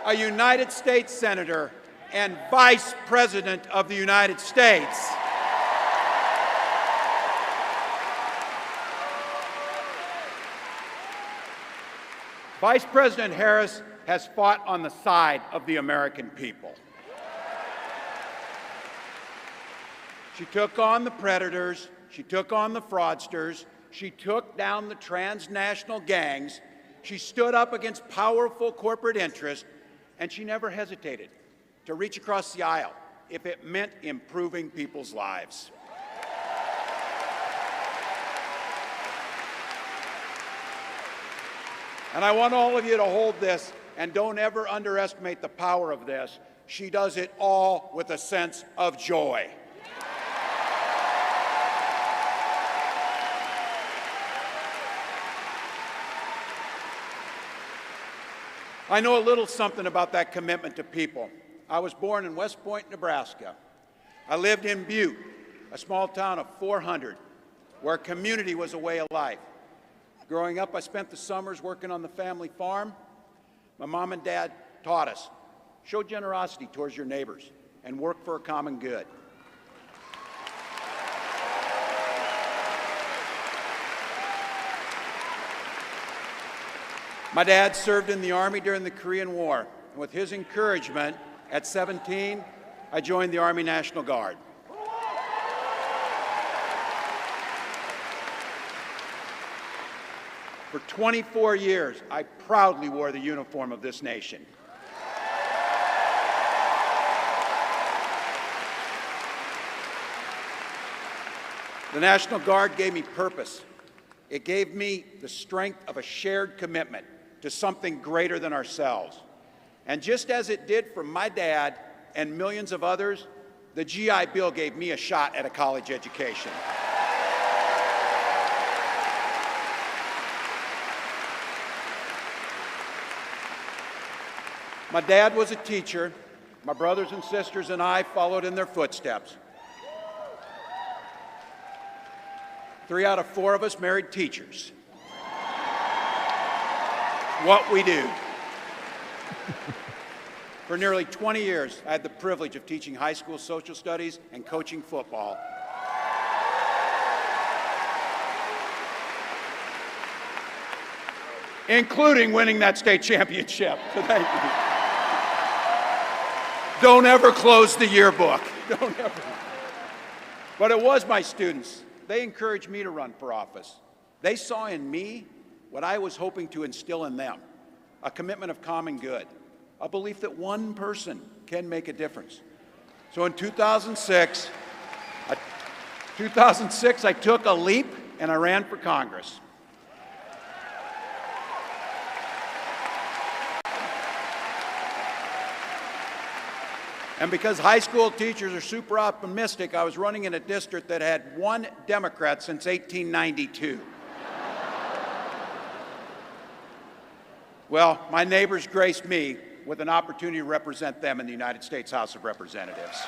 a United States Senator, and Vice President of the United States. Vice President Harris has fought on the side of the American people. She took on the predators, she took on the fraudsters, she took down the transnational gangs, she stood up against powerful corporate interests, and she never hesitated to reach across the aisle if it meant improving people's lives. And I want all of you to hold this, and don't ever underestimate the power of this. She does it all with a sense of joy. I know a little something about that commitment to people. I was born in West Point, Nebraska. I lived in Butte, a small town of 400, where community was a way of life. Growing up, I spent the summers working on the family farm. My mom and dad taught us, show generosity towards your neighbors and work for a common good. My dad served in the Army during the Korean War. And with his encouragement, at 17, I joined the Army National Guard. For 24 years, I proudly wore the uniform of this nation. The National Guard gave me purpose. It gave me the strength of a shared commitment to something greater than ourselves. And just as it did for my dad and millions of others, the GI Bill gave me a shot at a college education. My dad was a teacher. My brothers and sisters and I followed in their footsteps. 3 out of 4 of us married teachers. What we do. For nearly 20 years, I had the privilege of teaching high school social studies and coaching football. Including winning that state championship. So thank you. Don't ever close the yearbook. Don't ever. But it was my students. They encouraged me to run for office. They saw in me what I was hoping to instill in them, a commitment of common good, a belief that one person can make a difference. So in 2006, I took a leap and I ran for Congress. And because high school teachers are super optimistic, I was running in a district that had one Democrat since 1892. Well, my neighbors graced me with an opportunity to represent them in the United States House of Representatives.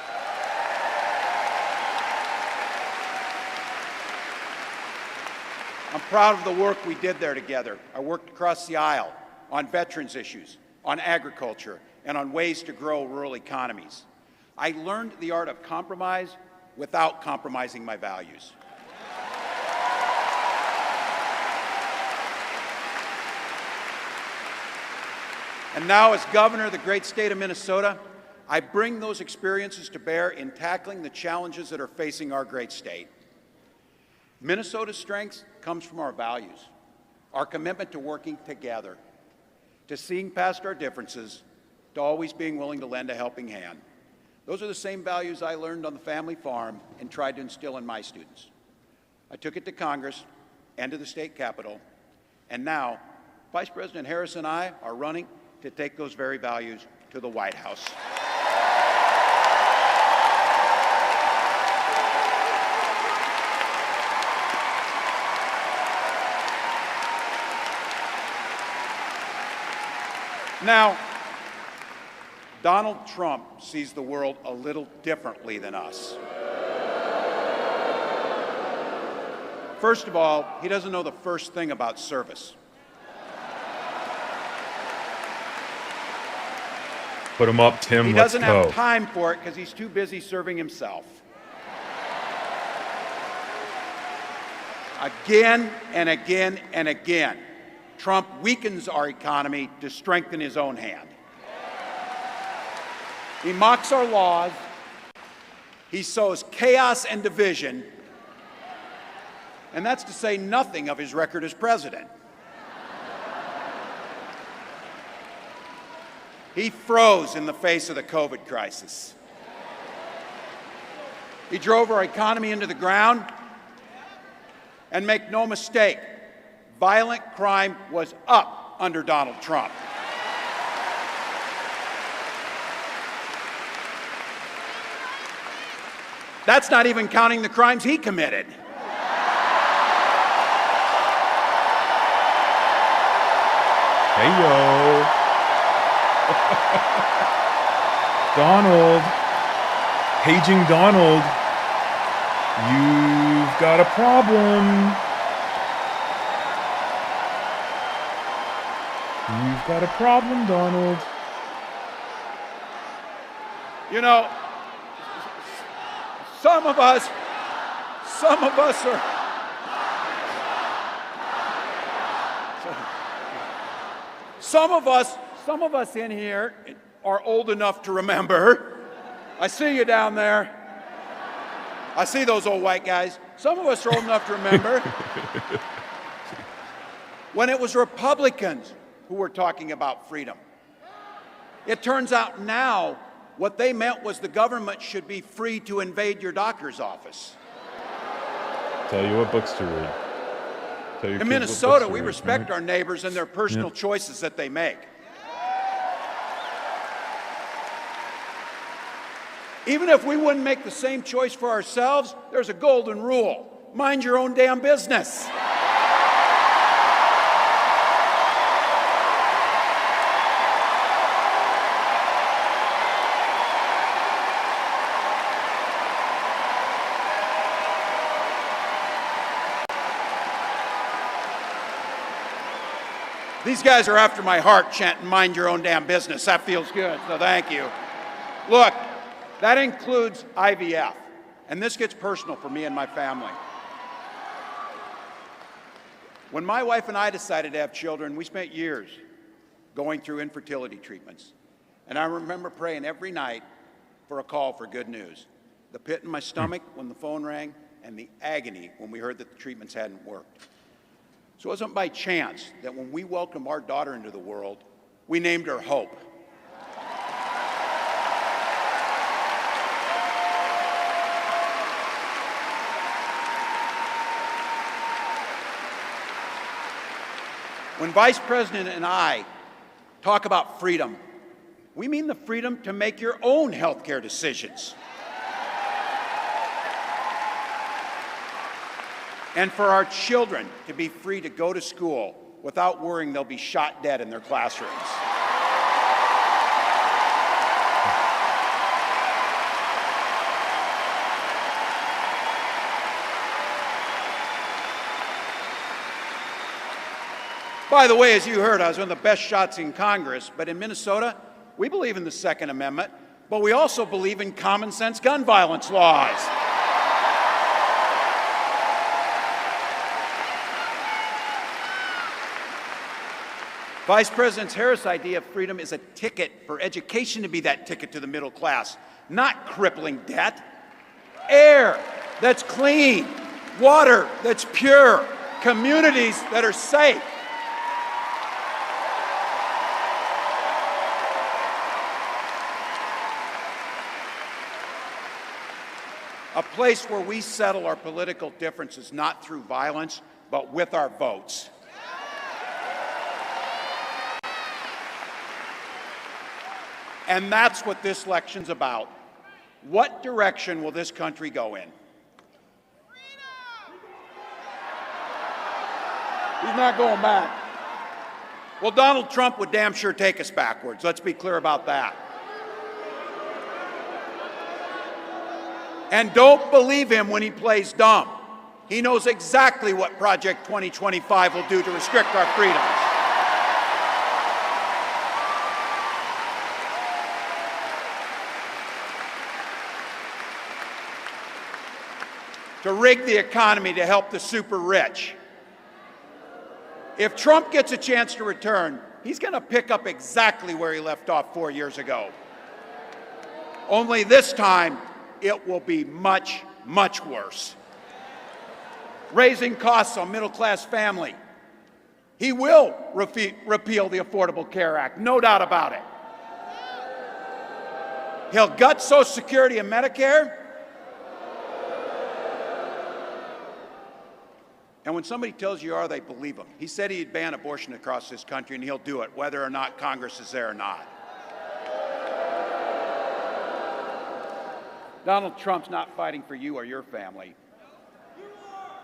I'm proud of the work we did there together. I worked across the aisle on veterans issues, on agriculture, and on ways to grow rural economies. I learned the art of compromise without compromising my values. And now, as governor of the great state of Minnesota, I bring those experiences to bear in tackling the challenges that are facing our great state. Minnesota's strength comes from our values, our commitment to working together, to seeing past our differences, to always being willing to lend a helping hand. Those are the same values I learned on the family farm and tried to instill in my students. I took it to Congress and to the state capitol, and now Vice President Harris and I are running to take those very values to the White House. Now, Donald Trump sees the world a little differently than us. First of all, he doesn't know the first thing about service. Put him up, Tim. He Let's doesn't go. have time for it because he's too busy serving himself. Again and again and again, Trump weakens our economy to strengthen his own hand. He mocks our laws. He sows chaos and division. And that's to say nothing of his record as president. He froze in the face of the COVID crisis. He drove our economy into the ground. And make no mistake, violent crime was up under Donald Trump. That's not even counting the crimes he committed. Hey, yo. Donald. Paging Donald. You've got a problem. You've got a problem, Donald. You know, some of us are. Some of us in here are old enough to remember. I see you down there. I see those old white guys. Some of us are old enough to remember when it was Republicans who were talking about freedom. It turns out now what they meant was the government should be free to invade your doctor's office. Tell you what books to read. Tell your In kids what Minnesota, books to we read, respect right? our neighbors and their personal choices that they make. Even if we wouldn't make the same choice for ourselves, there's a golden rule. Mind your own damn business. These guys are after my heart chanting, mind your own damn business. That feels good, so thank you. Look, that includes IVF, and this gets personal for me and my family. When my wife and I decided to have children, we spent years going through infertility treatments. And I remember praying every night for a call for good news. The pit in my stomach when the phone rang, and the agony when we heard that the treatments hadn't worked. So it wasn't by chance that when we welcomed our daughter into the world, we named her Hope. When Vice President and I talk about freedom, we mean the freedom to make your own healthcare decisions. And for our children to be free to go to school without worrying they'll be shot dead in their classrooms. By the way, as you heard, I was one of the best shots in Congress, but in Minnesota, we believe in the Second Amendment, but we also believe in common sense gun violence laws. Vice President Harris' idea of freedom is a ticket for education to be that ticket to the middle class, not crippling debt. Air that's clean, water that's pure, communities that are safe. A place where we settle our political differences not through violence, but with our votes. And that's what this election's about. What direction will this country go in? He's not going back. Well, Donald Trump would damn sure take us backwards. Let's be clear about that. And don't believe him when he plays dumb. He knows exactly what Project 2025 will do to restrict our freedoms. To rig the economy to help the super rich. If Trump gets a chance to return, he's going to pick up exactly where he left off 4 years ago. Only this time, it will be much, much worse. Raising costs on middle-class family. He will repeal the Affordable Care Act, no doubt about it. He'll gut Social Security and Medicare. And when somebody tells you are, they believe him. He said he'd ban abortion across this country, and he'll do it, whether or not Congress is there or not. Donald Trump's not fighting for you or your family.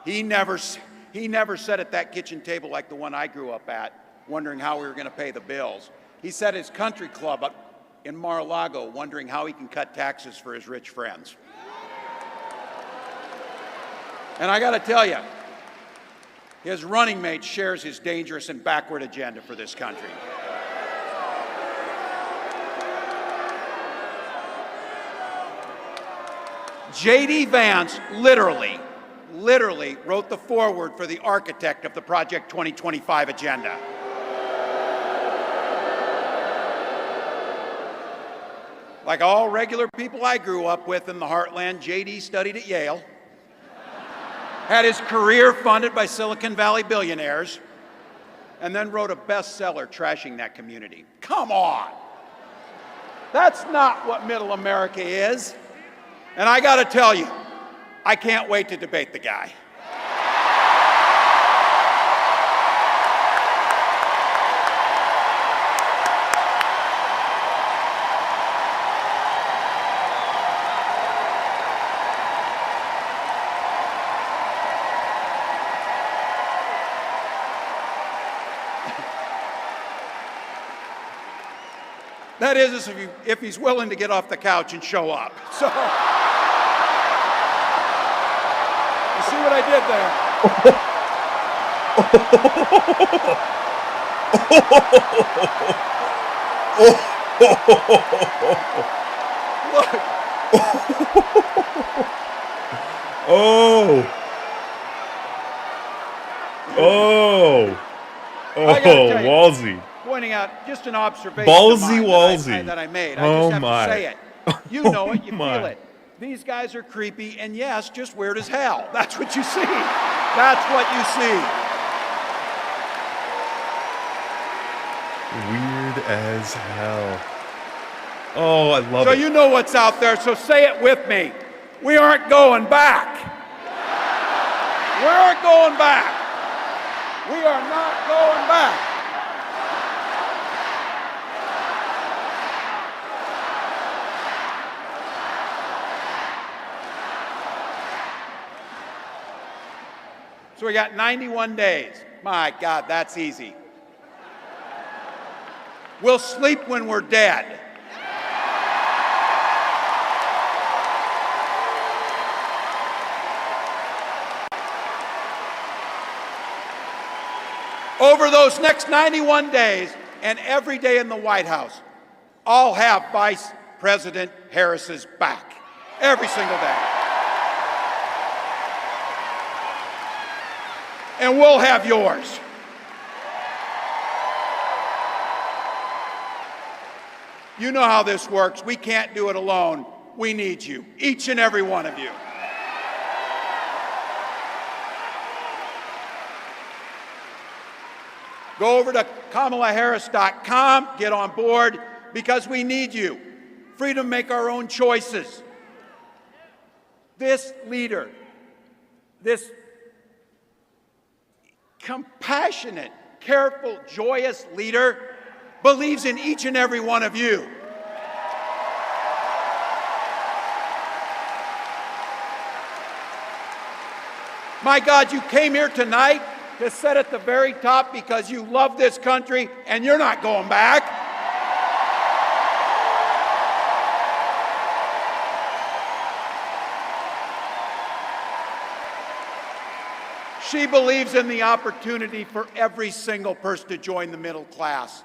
He never sat at that kitchen table like the one I grew up at, wondering how we were going to pay the bills. He sat at his country club up in Mar-a-Lago, wondering how he can cut taxes for his rich friends. And I got to tell you, his running mate shares his dangerous and backward agenda for this country. J.D. Vance literally wrote the foreword for the architect of the Project 2025 agenda. Like all regular people I grew up with in the heartland, J.D. studied at Yale, had his career funded by Silicon Valley billionaires, and then wrote a bestseller trashing that community. Come on! That's not what middle America is. And I got to tell you, I can't wait to debate the guy. That is, if he's willing to get off the couch and show up. So, you see what I did there? Look. Walzy. Pointing out just an observation Ballsy Walzy. that I made. I just have to say it. You know it, you my. feel it. These guys are creepy, and yes, just weird as hell. That's what you see. That's what you see. Weird as hell. Oh, I love So it. you know what's out there, so say it with me. We aren't going back. We aren't going back. We are not going back. So we got 91 days. My God, that's easy. We'll sleep when we're dead. Over those next 91 days and every day in the White House, I'll have Vice President Harris's back. Every single day. And we'll have yours. You know how this works. We can't do it alone. We need you, each and every one of you. Go over to KamalaHarris.com, get on board, because we need you. Freedom to make our own choices. This leader, this compassionate, careful, joyous leader believes in each and every one of you. My God, you came here tonight to sit at the very top because you love this country and you're not going back. She believes in the opportunity for every single person to join the middle class.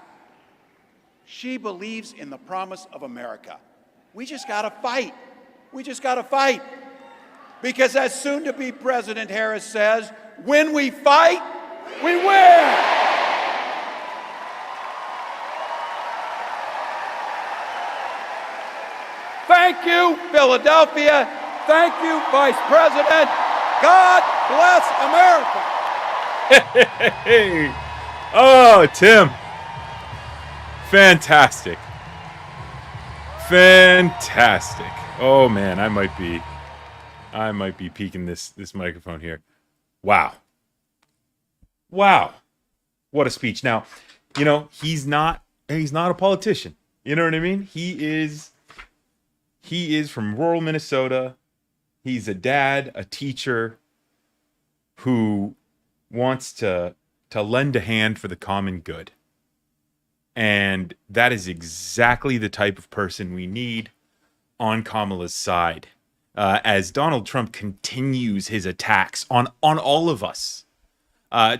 She believes in the promise of America. We just got to fight. We just got to fight. Because as soon-to-be President Harris says, when we fight, we win. Thank you, Philadelphia. Thank you, Vice President. God bless America. Hey. Oh, Tim. Fantastic. Fantastic. Oh man, I might be peeking this microphone here. Wow. Wow. What a speech. Now, you know, he's not a politician. You know what I mean? He is from rural Minnesota. He's a dad, a teacher who wants to lend a hand for the common good. And that is exactly the type of person we need on Kamala's side. As Donald Trump continues his attacks on all of us,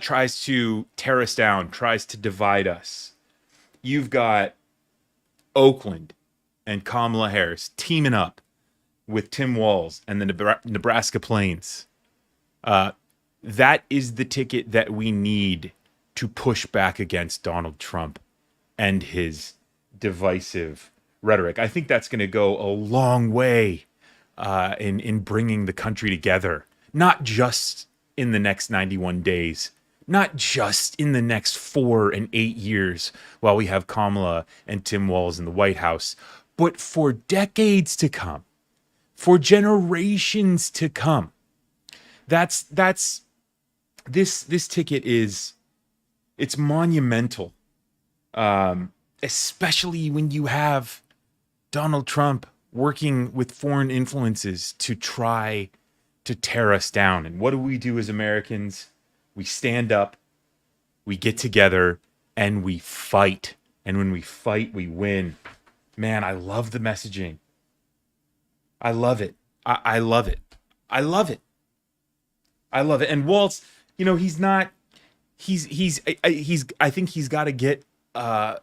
tries to tear us down, tries to divide us. You've got Oakland and Kamala Harris teaming up with Tim Walz and the Nebraska Plains. That is the ticket that we need to push back against Donald Trump and his divisive rhetoric. I think that's going to go a long way in bringing the country together, not just in the next 91 days, not just in the next 4 and 8 years while we have Kamala and Tim Walz in the White House, but for decades to come, for generations to come. This ticket it's monumental, especially when you have Donald Trump working with foreign influences to try to tear us down. And what do we do as Americans? We stand up, we get together, and we fight. And when we fight, we win. Man, I love the messaging. I love it. I love it. I love it. I love it. And Walz, you know, I think he's got to get a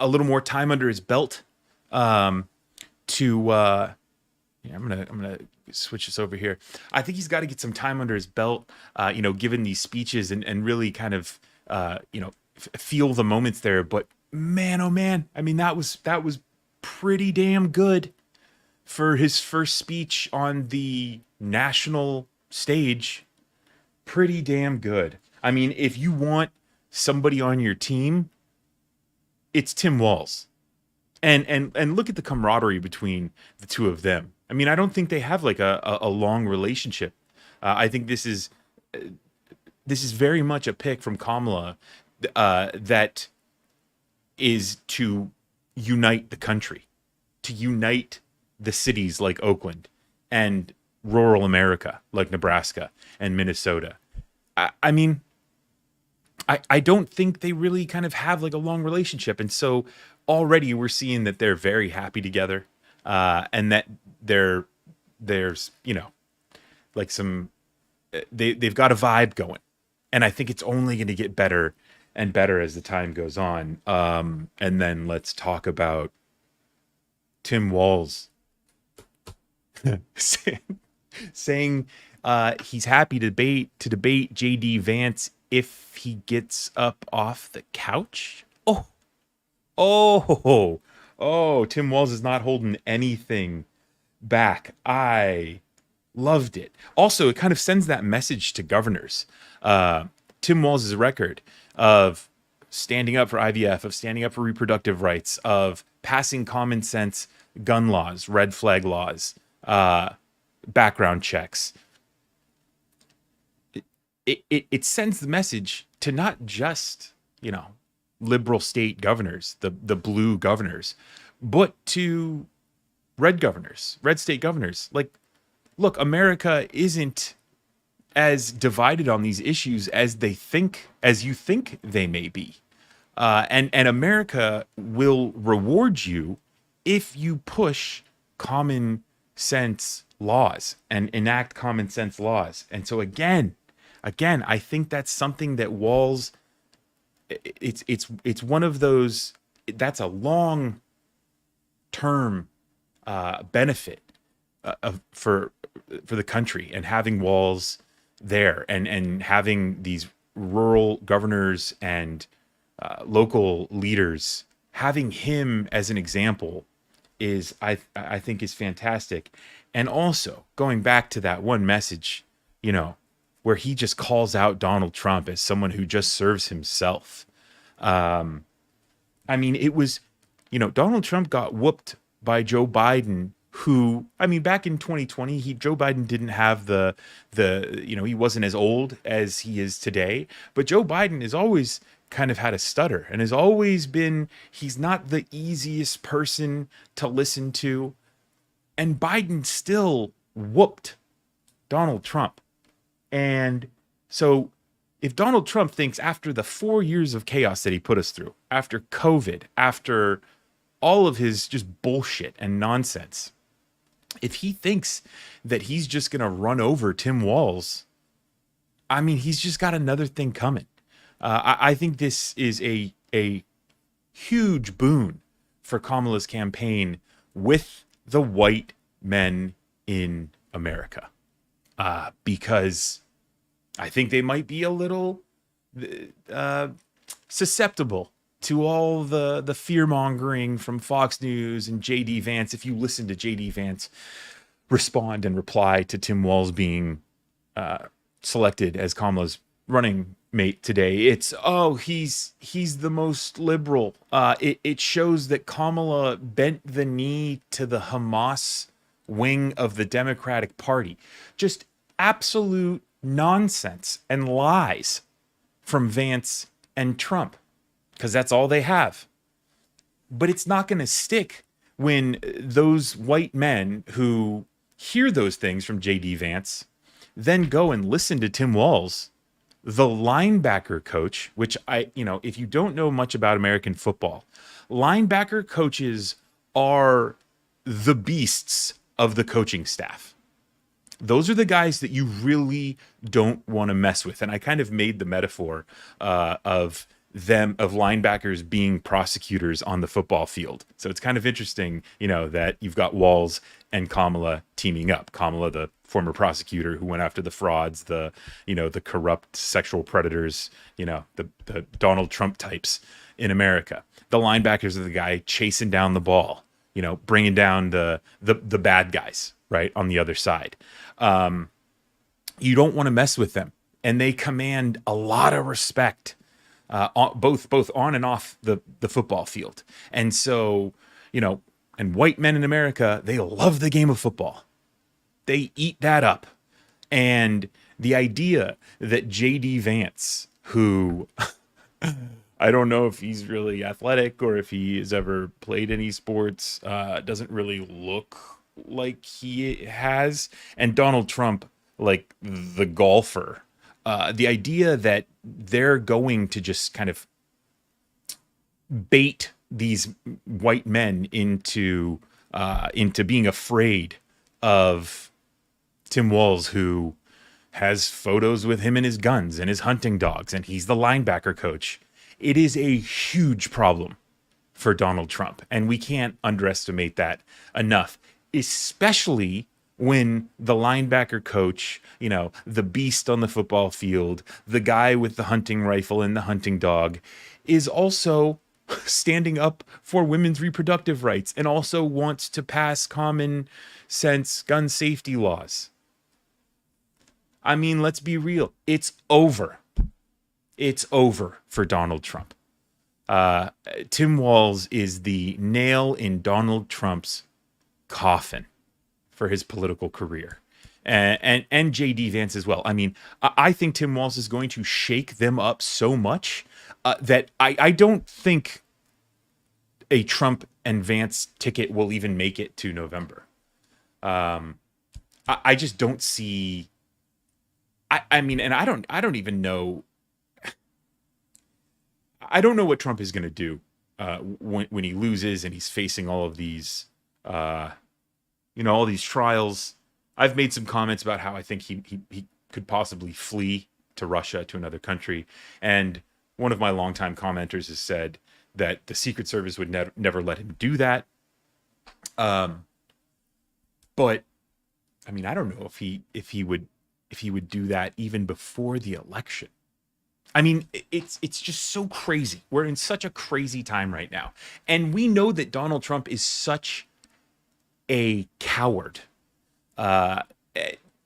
little more time under his belt. I'm gonna switch this over here. I think he's got to get some time under his belt, given these speeches and really kind of, feel the moments there. But man, oh man, I mean, that was pretty damn good. for his first speech on the national stage, pretty damn good. I mean, if you want somebody on your team, it's Tim Walz. And look at the camaraderie between the two of them. I mean, I don't think they have like a long relationship. I think this is very much a pick from Kamala that is to unite the country, to unite the cities like Oakland and rural America like Nebraska and Minnesota. I mean, I don't think they really kind of have like a long relationship. And so already we're seeing that they're very happy together, and that there's, you know, like they've got a vibe going. And I think it's only going to get better and better as the time goes on. And then let's talk about Tim Walz saying he's happy to debate JD Vance if he gets up off the couch. Tim Walz is not holding anything back. I loved it. Also, it kind of sends that message to governors. Tim Walz's record of standing up for IVF, of standing up for reproductive rights, of passing common sense gun laws, red flag laws, background checks. It sends the message to not just, you know, liberal state governors, the blue governors, but to red governors, red state governors. Like, look, America isn't as divided on these issues as you think they may be. And America will reward you if you push common sense laws and enact common sense laws. And so again, I think that's something that Walz, it's one of those, that's a long term benefit for the country, and having Walz there and having these rural governors and local leaders, having him as an example is, I think is fantastic. And also going back to that one message, you know, where he just calls out Donald Trump as someone who just serves himself. I mean, it was, you know, Donald Trump got whooped by Joe Biden, who, I mean, back in 2020, Joe Biden didn't have the, you know, he wasn't as old as he is today, but Joe Biden has always kind of had a stutter and has always been, he's not the easiest person to listen to. And Biden still whooped Donald Trump. And so if Donald Trump thinks, after the 4 years of chaos that he put us through, after COVID, after all of his just bullshit and nonsense, if he thinks that he's just going to run over Tim Walz, I mean, he's just got another thing coming. I think this is a huge boon for Kamala's campaign with the white men in America, because I think they might be a little susceptible to all the fear-mongering from Fox News and JD Vance. If you listen to JD Vance respond and reply to Tim Walz being selected as Kamala's running mate today, it's, he's the most liberal. It shows that Kamala bent the knee to the Hamas wing of the Democratic Party. Just absolute nonsense and lies from Vance and Trump, because that's all they have. But it's not going to stick when those white men who hear those things from JD Vance then go and listen to Tim Walz, the linebacker coach, which if you don't know much about American football, linebacker coaches are the beasts of the coaching staff. Those are the guys that you really don't want to mess with. And I kind of made the metaphor of linebackers being prosecutors on the football field. So it's kind of interesting, that you've got Walz and Kamala teaming up. Kamala, the former prosecutor who went after the frauds, the corrupt sexual predators, the Donald Trump types in America. The linebackers are the guy chasing down the ball, bringing down the bad guys, right, on the other side. You don't want to mess with them, and they command a lot of respect, both on and off the football field. And so, and white men in America, they love the game of football. They eat that up. And the idea that JD Vance, who I don't know if he's really athletic or if he has ever played any sports, doesn't really look like he has, and Donald Trump, like the golfer, the idea that they're going to just kind of bait these white men into being afraid of Tim Walz, who has photos with him and his guns and his hunting dogs, and he's the linebacker coach. It is a huge problem for Donald Trump, and we can't underestimate that enough, especially when the linebacker coach, the beast on the football field, the guy with the hunting rifle and the hunting dog, is also standing up for women's reproductive rights and also wants to pass common sense gun safety laws. I mean, let's be real. It's over. It's over for Donald Trump. Tim Walz is the nail in Donald Trump's coffin for his political career. And JD Vance as well. I mean, I think Tim Walz is going to shake them up so much that I don't think a Trump and Vance ticket will even make it to November. I just don't see. I mean, and I don't even know. I don't know what Trump is going to do when he loses and he's facing all of these, all these trials. I've made some comments about how I think he could possibly flee to Russia, to another country. And one of my longtime commenters has said that the Secret Service would never let him do that. But I mean, I don't know if he would do that even before the election. I mean, it's just so crazy. We're in such a crazy time right now. And we know that Donald Trump is such a coward.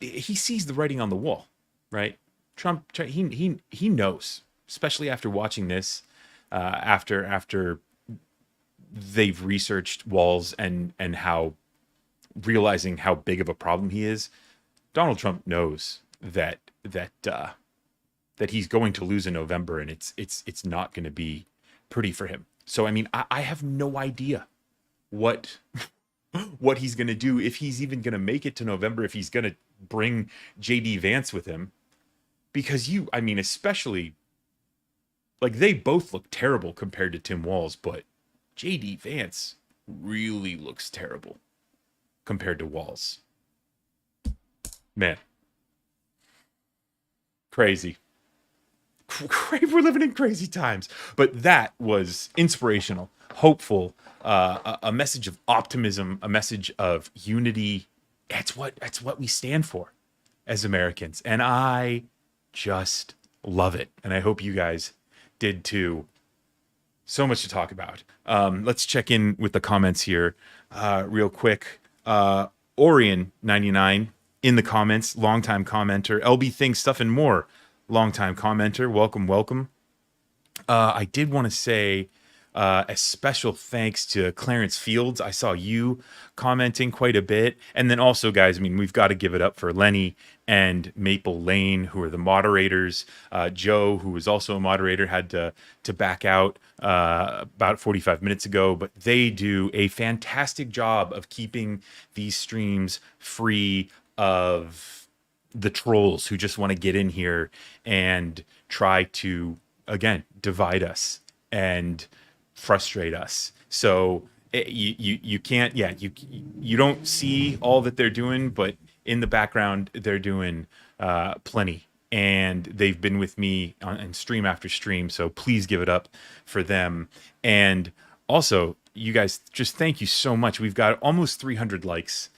He sees the writing on the wall, right? Trump, he knows, especially after watching this, after they've researched Walz and how, realizing how big of a problem he is. Donald Trump knows that he's going to lose in November, and it's not going to be pretty for him. So I mean, I have no idea what he's going to do, if he's even going to make it to November, if he's going to bring JD Vance with him, because especially, like, they both look terrible compared to Tim Walz, but JD Vance really looks terrible compared to Walz. Man, crazy. We're living in crazy times. But that was inspirational, hopeful, a message of optimism, a message of unity. That's what we stand for as Americans, and I just love it. And I hope you guys did too. So much to talk about. Let's check in with the comments here real quick. Orion99 in the comments, longtime commenter. LB Things, Stuff and More, longtime commenter. Welcome. I did want to say a special thanks to Clarence Fields. I saw you commenting quite a bit. And then also, guys, I mean, we've got to give it up for Lenny and Maple Lane, who are the moderators. Joe, who was also a moderator, had to back out about 45 minutes ago. But they do a fantastic job of keeping these streams free of the trolls who just want to get in here and try to, again, divide us and frustrate us. So you can't, you don't see all that they're doing, but in the background they're doing plenty, and they've been with me on stream after stream. So please give it up for them. And also, you guys, just thank you so much. We've got almost 300 likes,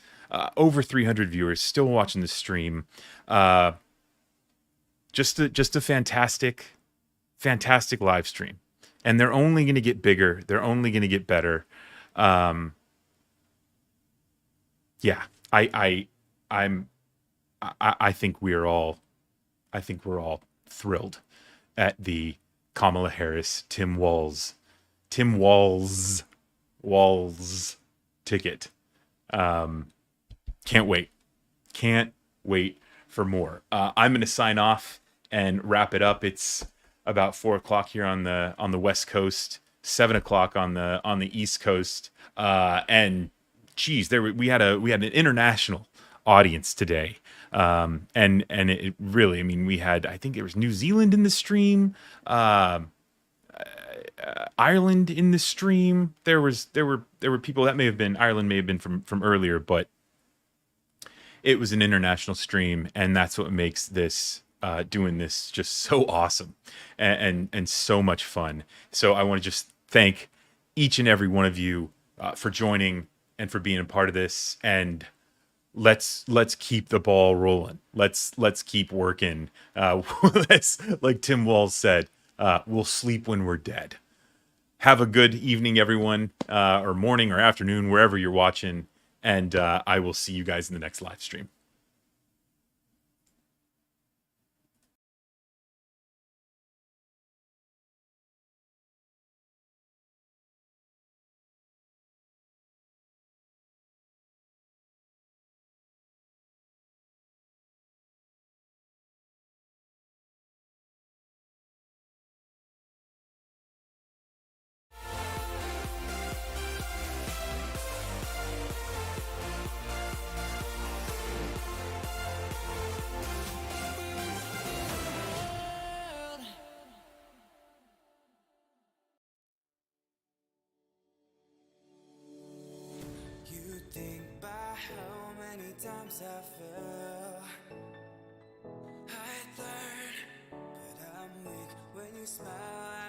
over 300 viewers still watching the stream. Just a fantastic live stream. And they're only going to get bigger. They're only going to get better. yeah, I'm I think we're all thrilled at the Kamala Harris Tim Walz ticket. Can't wait. Can't wait for more. I'm going to sign off and wrap it up. It's about 4:00 here on the West Coast, 7:00 on the East Coast. And geez, we had an international audience today. And it really, I mean, I think there was New Zealand in the stream, Ireland in the stream. There were people that Ireland may have been from earlier, but it was an international stream, and that's what makes this doing this just so awesome and so much fun. So I want to just thank each and every one of you for joining and for being a part of this. And let's keep the ball rolling. Let's keep working. Like Tim Walz said, we'll sleep when we're dead. Have a good evening, everyone, or morning or afternoon, wherever you're watching. And I will see you guys in the next live stream. Times I fell, I learn, but I'm weak when you smile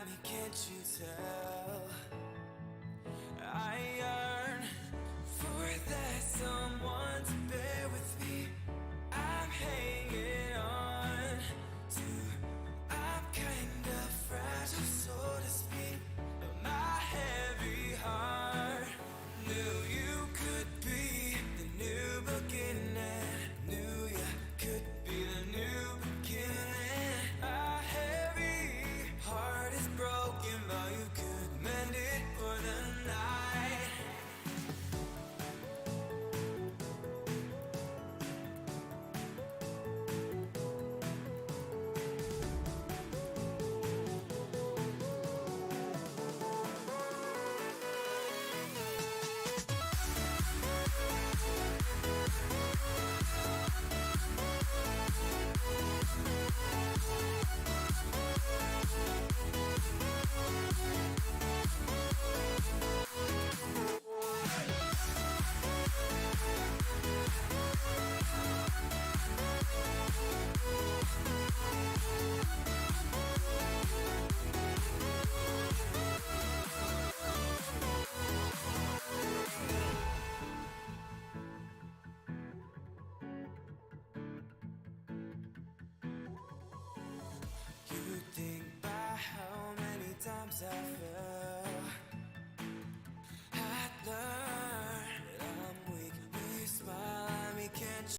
at me, can't you tell? I yearn for that someone to bear with me. I'm hanging on to, I'm kind of fragile, so to speak, but my heavy heart knew you could be the new beginning. Knew you could be the new beginning. My heavy heart is broken, but you could mend it for the night. You think about how many times I fell, I learned.